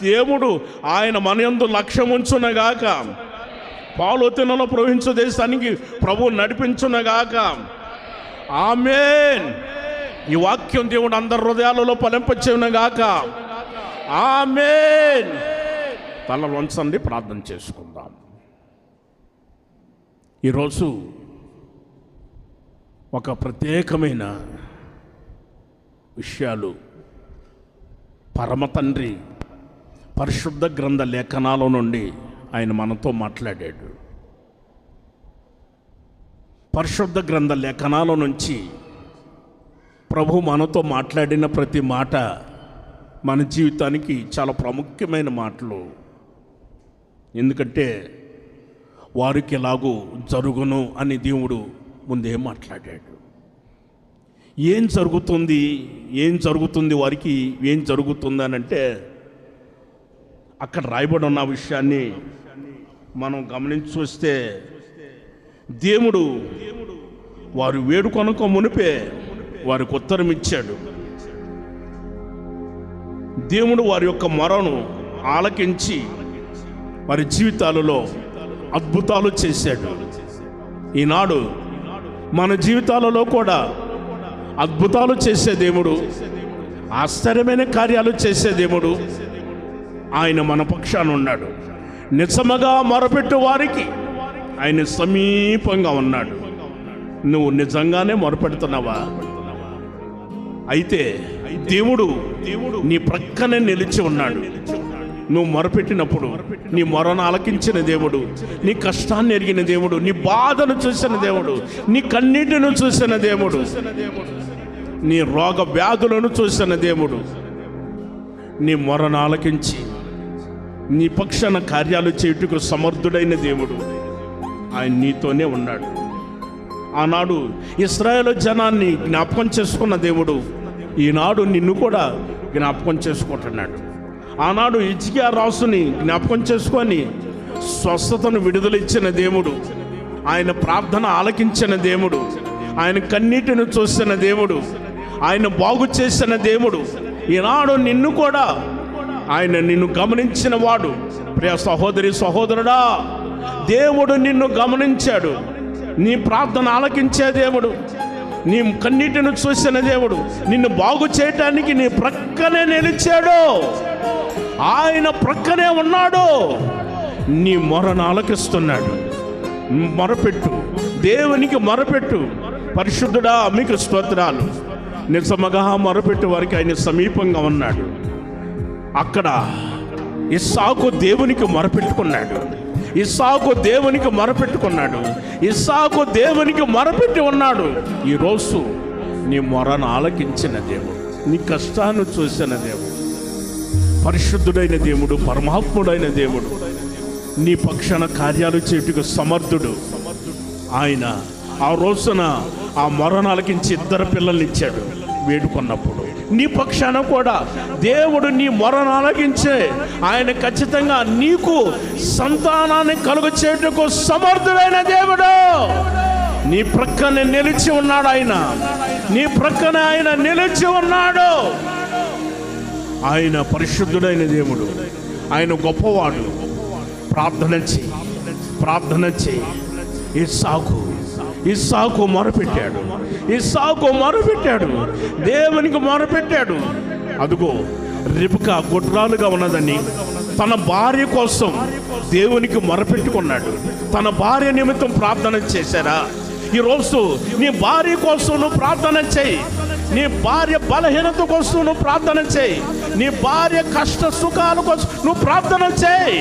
దేవుడు ఆయన మనయందు లక్ష్యం ఉంచునుగాక. పాలోతినలో ప్రవహించు దేశానికి ప్రభు నడిపించునుగాక. ఆమేన్. ఈ వాక్యం దేవుడు అందరి హృదయాలలో ఫలింపచేయునుగాక. ఆమేన్. తల వంచండి, ప్రార్థన చేసుకుందాం. ఈరోజు ఒక ప్రత్యేకమైన విషయాలు పరమ తండ్రి పరిశుద్ధ గ్రంథ లేఖనాల నుండి ఆయన మనతో మాట్లాడాడు. పరిశుద్ధ గ్రంథ లేఖనాల నుంచి ప్రభు మనతో మాట్లాడిన ప్రతి మాట మన జీవితానికి చాలా ప్రాముఖ్యమైన మాటలు. ఎందుకంటే వారికి ఎలాగూ జరుగును అని దేవుడు ముందే మాట్లాడాడు. ఏం జరుగుతుంది వారికి ఏం జరుగుతుంది అని అంటే అక్కడ రాయబడి ఉన్న విషయాన్ని మనం గమనించి చూస్తే, దేవుడు వారు వేడుకొనక మునిపే వారికి ఉత్తరం ఇచ్చాడు. దేవుడు వారి యొక్క మొరను ఆలకించి వారి జీవితాలలో అద్భుతాలు చేశాడు. ఈనాడు మన జీవితాలలో కూడా అద్భుతాలు చేసే దేవుడు, ఆశ్చర్యమైన కార్యాలు చేసే దేవుడు ఆయన మన పక్షాన ఉన్నాడు. నిజముగా మొరపెట్టు వారికి ఆయన సమీపంగా ఉన్నాడు. నువ్వు నిజంగానే మొరపెడుతున్నావా? అయితే దేవుడు నీ ప్రక్కనే నిలిచి ఉన్నాడు. నువ్వు మొరపెట్టినప్పుడు నీ మొరను ఆలకించిన దేవుడు, నీ కష్టాన్ని ఎరిగిన దేవుడు, నీ బాధను చూసిన దేవుడు, నీ కన్నీటిని చూసిన దేవుడు, నీ రోగ వ్యాధులను చూసిన దేవుడు, నీ మొరను ఆలకించి నీ పక్షాన కార్యాలు చేయుటకు సమర్థుడైన దేవుడు ఆయన నీతోనే ఉన్నాడు. ఆనాడు ఇశ్రాయేలు జనాన్ని జ్ఞాపకం చేసుకున్న దేవుడు ఈనాడు నిన్ను కూడా జ్ఞాపకం చేసుకుంటున్నాడు. ఆనాడు హిజ్కియా రాజుని జ్ఞాపకం చేసుకొని స్వస్థతను విడుదల ఇచ్చిన దేవుడు, ఆయన ప్రార్థన ఆలకించిన దేవుడు, ఆయన కన్నీటిని చూసిన దేవుడు, ఆయన బాగు చేసిన దేవుడు ఈనాడు నిన్ను కూడా ఆయన నిన్ను గమనించిన వాడు. ప్రియ సహోదరి సహోదరుడా, దేవుడు నిన్ను గమనించాడు. నీ ప్రార్థన ఆలకించే దేవుడు, నీ కన్నీటిని చూసిన దేవుడు, నిన్ను బాగు చేయటానికి నీ ప్రక్కనే నిలిచాడు. ఆయన ప్రక్కనే ఉన్నాడు, నీ మొరను ఆలకిస్తున్నాడు. మొరపెట్టు, దేవునికి మొరపెట్టు. పరిశుద్ధుడా మీకు స్తోత్రాలు. నిజముగా మొరపెట్టు వారికి ఆయన సమీపంగా ఉన్నాడు. అక్కడ ఇస్సాకు దేవునికి మొరపెట్టుకున్నాడు. ఇస్సాకు దేవునికి మొరపెట్టుకున్నాడు. ఇస్సాకు దేవునికి మొరపెట్టి ఉన్నాడు. ఈరోజు నీ మొరను ఆలకించిన దేవుడు, నీ కష్టాన్ని చూసిన దేవుడు, పరిశుద్ధుడైన దేవుడు, పరమాత్ముడైన దేవుడు, నీ పక్షాన కార్యాలు చేయుటకు సమర్థుడు. ఆయన ఆ రోజున ఆ మొరను ఆలకించి 2 పిల్లల్ని ఇచ్చాడు వేడుకున్నప్పుడు. నీ పక్షాన కూడా దేవుడు నీ మొరను ఆలకించే ఆయన ఖచ్చితంగా నీకు సంతానాన్ని కలుగ చేయుటకు సమర్థుడైన దేవుడు. నీ ప్రక్కనే నిలిచి ఉన్నాడు ఆయన. నీ ప్రక్కన ఆయన నిలిచి ఉన్నాడు. ఆయన పరిశుద్ధుడైన దేవుడు, ఆయన గొప్పవాడు. ప్రార్థన చేయి. ఇస్సాకు మొరపెట్టాడు. దేవునికి మొరపెట్టాడు. అదుగో రిబ్కా గుడ్రాలుగా ఉన్నదని తన భార్య కోసం దేవునికి మొరపెట్టుకున్నాడు. తన భార్య నిమిత్తం ప్రార్థన చేశారా? ఈరోజు నీ భార్య కోసం నువ్వు ప్రార్థన చేయి. నీ భార్య బలహీనత కోసం నువ్వు ప్రార్థన చేయి. నీ భార్య కష్ట సుఖాల కోసం నువ్వు ప్రార్థన చేయి.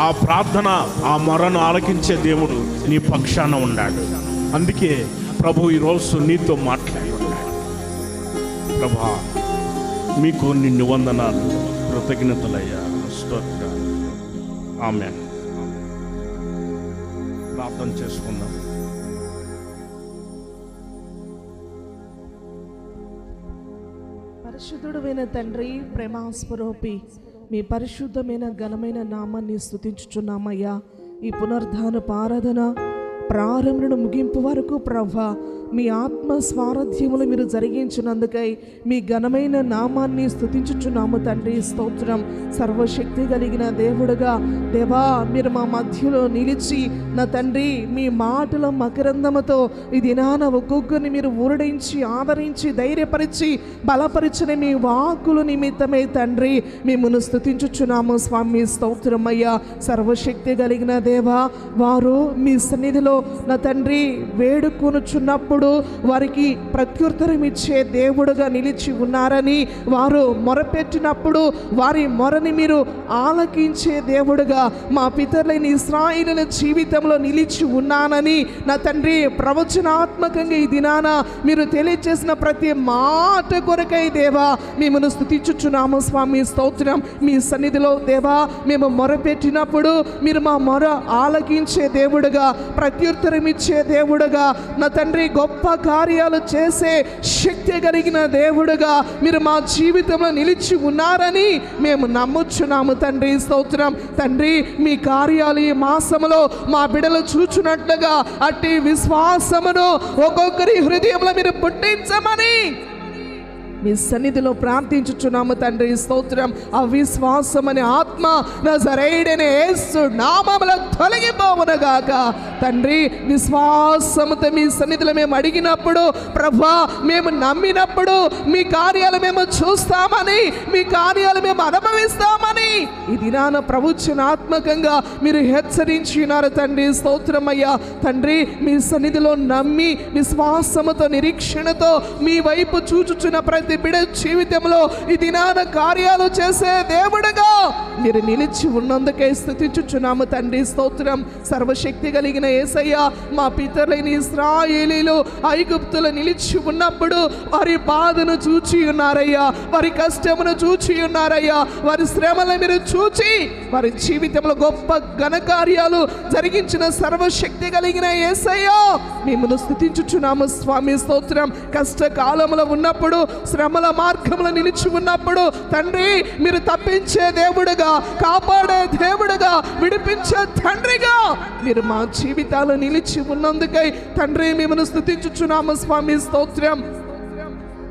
ఆ ప్రార్థన, ఆ మొరను ఆలకించే దేవుడు నీ పక్షాన ఉన్నాడు. అందుకే ప్రభు ఈరోజు నీతో మాట్లాడుతున్నాడు. ప్రభా, మీకు నిన్ను వందనాలు, కృతజ్ఞతలయ్యా, స్తోత్రాలు. ఆమేన్. ప్రార్థన చేసుకుందాం. పరిశుద్ధుడైన తండ్రి, ప్రేమాస్వరూపి, మీ పరిశుద్ధమైన ఘనమైన నామాన్ని స్తుతించుచున్నామయ్యా. ఈ పునరుద్ధాన ఆరాధన ప్రారంభను ముగింపు వరకు ప్రభా మీ ఆత్మ స్వారథ్యములు మీరు జరిగించినందుకై మీ ఘనమైన నామాన్ని స్తుతించుచున్నాము తండ్రి. స్తోత్రం. సర్వశక్తి కలిగిన దేవుడుగా దేవా, మీరు మా మధ్యలో నిలిచి నా తండ్రి మీ మాటల మకరందముతో ఈ దినాన ఒక్కొక్కరిని మీరు ఊరడించి ఆదరించి ధైర్యపరిచి బలపరిచిన మీ వాక్కుల నిమిత్తమే తండ్రి మిమ్మల్ని స్తుతించుచున్నాము స్వామి. స్తోత్రమయ్యా. సర్వశక్తి కలిగిన దేవా, వారు మీ సన్నిధిలో నా తండ్రి వేడుకొనుచున్నప్పుడు వారికి ప్రత్యుత్తరం ఇచ్చే దేవుడుగా నిలిచి ఉన్నారని, వారు మొరపెట్టినప్పుడు వారి మొరని మీరు ఆలకించే దేవుడుగా మా పితరులైన ఇశ్రాయేలుల జీవితంలో నిలిచి ఉన్నానని నా తండ్రి ప్రవచనాత్మకంగా ఈ దినాన మీరు తెలియజేసిన ప్రతి మాట కొరకై దేవా మిమ్మల్ని స్తుతించుచున్నాము స్వామి. స్తోత్రం. మీ సన్నిధిలో దేవా మేము మొరపెట్టినప్పుడు మీరు మా మొర ఆలకించే దేవుడుగా, ప్రత్యుత్తరం ఇచ్చే దేవుడుగా, నా తండ్రి గొప్ప కార్యాలు చేసే శక్తి కలిగిన దేవుడుగా మీరు మా జీవితంలో నిలిచి ఉన్నారని మేము నమ్ముచున్నాము తండ్రి. స్తోత్రం. తండ్రి, మీ కార్యాలు ఈ మాసములో మా బిడ్డలు చూచున్నట్లుగా అట్టి విశ్వాసమును ఒక్కొక్కరి హృదయంలో మీరు పుట్టించమని మీ సన్నిధిలో ప్రార్థించుచున్నాము తండ్రి. స్తోత్రం. అవిశ్వాసం అనే ఆత్మ నజరేయుడైన యేసు నామములో తొలగిపోవునుగాక తండ్రి. విశ్వాసముతో మీ సన్నిధిలో మేము అడిగినప్పుడు ప్రభా, మేము నమ్మినప్పుడు మీ కార్యాలు మేము చూస్తామని, మీ కార్యాలు మేము అనుభవిస్తామని ఈ దినాన ప్రవచనాత్మకంగా మీరు హెచ్చరించినారు తండ్రి. స్తోత్రమయ్యా. తండ్రి, మీ సన్నిధిలో నమ్మి విశ్వాసముతో నిరీక్షణతో మీ వైపు చూచుచున్న ప్రతి బిడ్డ జీవితంలో ఈ దినాన కార్యాలు చేసే దేవుడుగా మీరు నిలిచి ఉన్నందుకే స్తుతించుచున్నాము తండ్రి. స్తోత్రం. సర్వశక్తి కలిగిన యేసయ్య, మా పితరులైన ఇశ్రాయేలీయులు ఐగుప్తులో నిలిచి ఉన్నప్పుడు వారి బాధను చూచి ఉన్నారయ్యా, వారి కష్టమును చూచి ఉన్నారయ్యా, వారి శ్రమలను మీరు చూచి వారి జీవితంలో గొప్ప ఘనకార్యాలు జరిగించిన సర్వశక్తి కలిగిన యేసయ్య మిమ్మల్ని స్తుతించుచున్నాము స్వామి. స్తోత్రం. కష్టకాలంలో ఉన్నప్పుడు, శ్రమల మార్గంలో నిలిచి ఉన్నప్పుడు తండ్రి మీరు తప్పించే దేవుడుగా, కాపాడే దేవుడుగా, విడిపించే తండ్రిగా మీరు మా జీవితాలు నిలిచి ఉన్నందుకై తండ్రి మిమ్మల్ని స్తుతించుచున్నాము స్వామి. స్తోత్రం.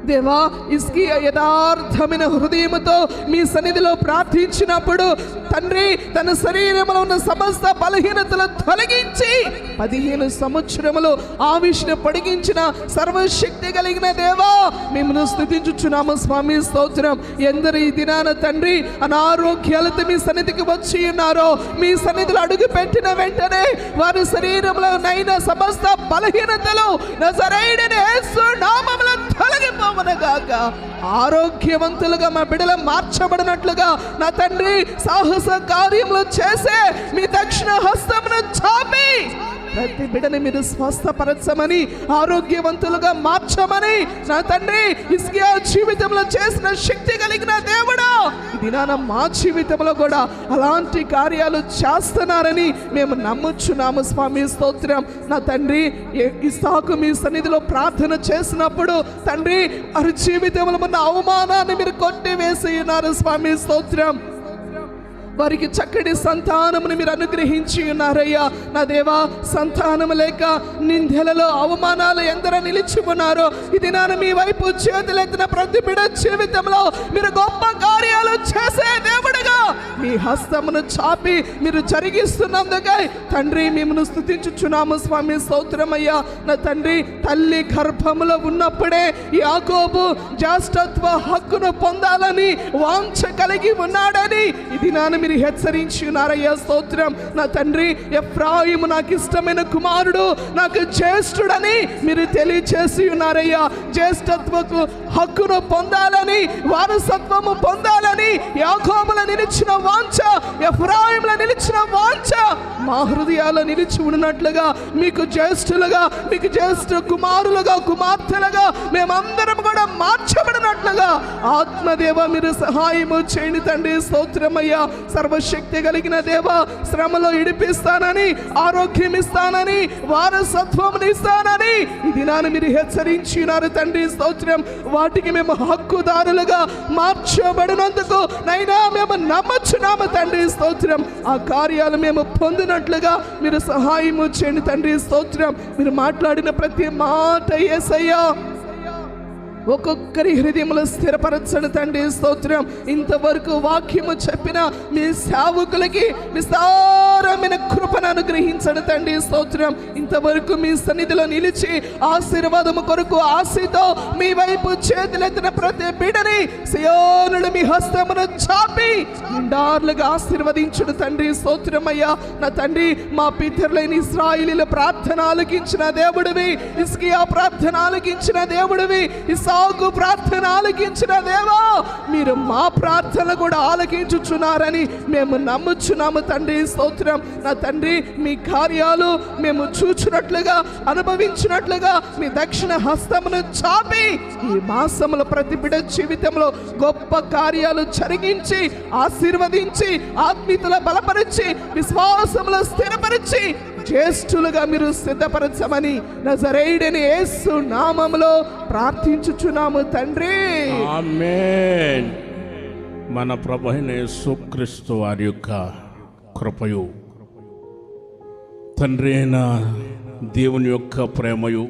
దేవా, ఇస్కియా యథార్థమైన హృదయముతో మీ సన్నిధిలో ప్రార్థించినప్పుడు తండ్రి తన శరీరంలో ఉన్న సమస్త బలహీనతలు తొలగించి 15 సంవత్సరములు ఆవిష్ను పొడిగించిన సర్వశక్తి కలిగిన దేవా, మిమ్మల్ని స్తుతించుచున్నాము స్వామి. స్తోత్రం. ఎందరు ఈ దినాన తండ్రి అనారోగ్యాలతో మీ సన్నిధికి వచ్చి ఉన్నారో, మీ సన్నిధిలో అడుగు పెట్టిన వెంటనే వారి శరీరంలో నైనా సమస్త బలహీనతలు నజరేయుడైన యేసు నామములో తొలగిపోవనగాక. ఆరోగ్యవంతులుగా మా బిడ్డలు మార్చబడినట్లుగా నా తండ్రి సాహస కార్యములు చేసే మీ దక్షిణ హస్తమును చాపి ప్రతి బిడ్డని మీరు స్వస్థపరచమని, ఆరోగ్యవంతులుగా మార్చమని నా తండ్రి ఇస్కియా జీవితంలో చేసిన శక్తి కలిగిన దేవుడా, ఈ దినాన మా జీవితంలో కూడా అలాంటి కార్యాలు చేస్తున్నారని మేము నమ్ముచున్నాము స్వామి. స్తోత్రం. నా తండ్రి ఇస్సాకు మీ సన్నిధిలో ప్రార్థన చేసినప్పుడు తండ్రి వారి జీవితంలో ఉన్న అవమానాన్ని మీరు కొట్టివేసి ఉన్నారు స్వామి. స్తోత్రం. వారికి చక్కటి సంతానమును మీరు అనుగ్రహించి ఉన్నారయ్యా. నా దేవా, సంతానము లేక నిందెలలో అవమానాలు ఎందరో నిలిచి ఉన్నారో, ఇది నాన్న మీ వైపు చేతులెత్తిన ప్రతి బిడ్డ జీవితంలో మీరు గొప్ప కార్యాలు చేసే దేవుడుగా మీ హస్తమును చాపి మీరు జరిగిస్తున్నందుకై తండ్రి మిమ్మల్ని స్తుతించుచున్నాము స్వామి. స్తోత్రమయ్యా. నా తండ్రి తల్లి గర్భములో ఉన్నప్పుడే యాకోబు జ్యేష్ఠత్వ హక్కును పొందాలని వాంఛ కలిగి ఉన్నాడని ఇది నాన్న మీరు హెచ్చరించి ఉన్నారయ్యా. స్తోత్రం. నా తండ్రి ఎఫ్రాయిము నాకు ఇష్టమైన కుమారుడు, నాకు జ్యేష్ఠుడని మీరు తెలియచేసి ఉన్నారయ్యా. జ్యేష్ఠత్వకు హక్కును పొందాలని, వారసత్వము పొందాలని యాకోబులో నిలిచిన వాంఛ, ఎఫ్రాయిములో నిలిచిన వాంఛ మా హృదయాల్లో నిలిచి ఉన్నట్లుగా మీకు జ్యేష్ఠులుగా, మీకు జ్యేష్ఠ కుమారులుగా, కుమార్తెలుగా మేమందరం కూడా మార్చబడినట్లుగా ఆత్మదేవ మీరు సహాయము చేయండి తండ్రి. స్తోత్రమయ్యా. సర్వశక్తి కలిగిన దేవ, శ్రమలో ఇడిపిస్తానని, ఆరోగ్యం ఇస్తానని, వారసత్వం ఇస్తానని ఈ దినాన్ని మీరు హెచ్చరించినారు తండ్రి. స్తోత్రం. వాటికి మేము హక్కుదారులుగా మార్చబడినందుకు నైనా మేము నమ్మచ్చున్నాము తండ్రి. స్తోత్రం. ఆ కార్యాలు మేము పొందినట్లుగా మీరు సహాయము చేయండి తండ్రి. స్తోత్రం. మీరు మాట్లాడిన ప్రతి మాట యేసయ్యా ఒక్కొక్కరి హృదయంలో స్థిరపరచండి తండ్రి. స్తోత్రం. ఇంతవరకు వాక్యము చెప్పిన మీ సేవకులకి విస్తారమైన కృపను అనుగ్రహించండి తండ్రి. స్తోత్రం. ఇంతవరకు మీ సన్నిధిలో నిలిచి ఆశీర్వాదము కొరకు ఆశతో మీ వైపు చేతులెత్తిన ప్రతి బిడ్డని సియోనుడు మీ హస్తమును చాపి నిండార్లుగా ఆశీర్వదించుడు తండ్రి. స్తోత్రమయ్యా. నా తండ్రి మా పితరులైన ఇశ్రాయేలీయుల ప్రార్థన ఆలకించిన దేవుడివి, ఇస్కియా ప్రార్థన ఆలకించిన దేవుడివి, ఇస్సాకు ప్రార్థన ఆలకించిన దేవా, మీరు మా ప్రార్థన కూడా ఆలకించుచున్నారని మేము నమ్ముచున్నాము తండ్రి. స్తోత్రం. నా తండ్రి మీ కార్యాలు మేము చూచున్నట్లుగా, అనుభవించినట్లుగా మీ దక్షిణ హస్తమును చాపి ఈ మాసముల ప్రతి బిడ్డ జీవితంలో గొప్ప కార్యాలు జరిగించి, ఆశీర్వదించి, ఆత్మీయతలో బలపరిచి, విశ్వాసములో స్థిరపరిచి జ్యేష్ఠులుగా మీరు సిద్ధపరచమని నజరేయుడైన యేసు నామములో ప్రార్థించుచున్నాము తండ్రి. ఆమేన్. మన ప్రభువైన యేసుక్రీస్తు వారి యొక్క కృపయు, తండ్రి అయిన దేవుని యొక్క ప్రేమయు,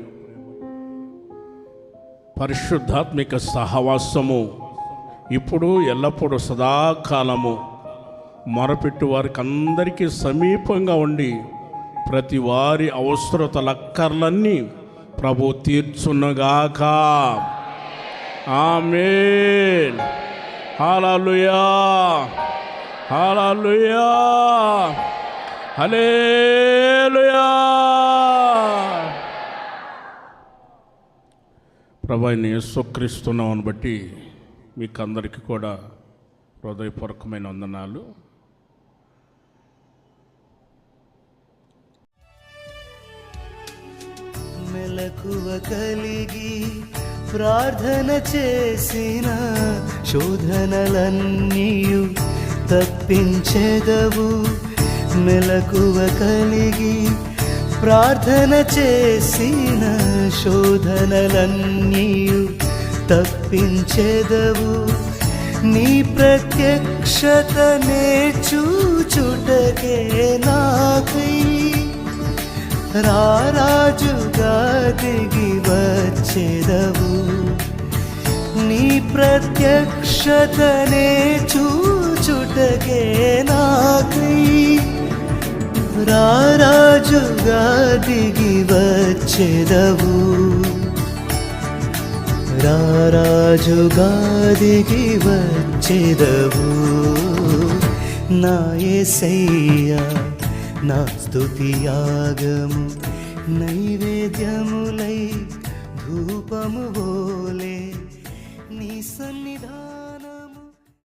పరిశుద్ధాత్మిక సహవాసము ఇప్పుడు ఎల్లప్పుడూ సదాకాలము మొరపెట్టు వారికి అందరికీ సమీపంగా ఉండి ప్రతి వారి అవసరతలక్కర్లన్నీ ప్రభు తీర్చునగాక. ఆమేన్. హల్లెలూయా, హల్లెలూయా, హల్లెలూయా. ప్రభువైన యేసుక్రీస్తు నామమును బట్టి మీకు అందరికీ కూడా హృదయపూర్వకమైన వందనాలు. మెలకువ కలిగి ప్రార్థన చేసిన శోధనలన్నీయు తప్పించెదవు. మెలకువ కలిగి ప్రార్థన చేసిన శోధనలన్నీయు తప్పించెదవు. నీ ప్రత్యక్షతనే చూచుటకే నాకై రారాజుగా దిగి వచ్చెదవు. నీ ప్రత్యక్షతనే చూచుటకే నాకై రారాజుగా దిగి వచ్చెదవు, రారాజుగా దిగి వచ్చెదవు. నా యేసయ్యా నా స్తుతియాగము నైవేద్యములై ధూపము వోలే నీ సన్నిధానములో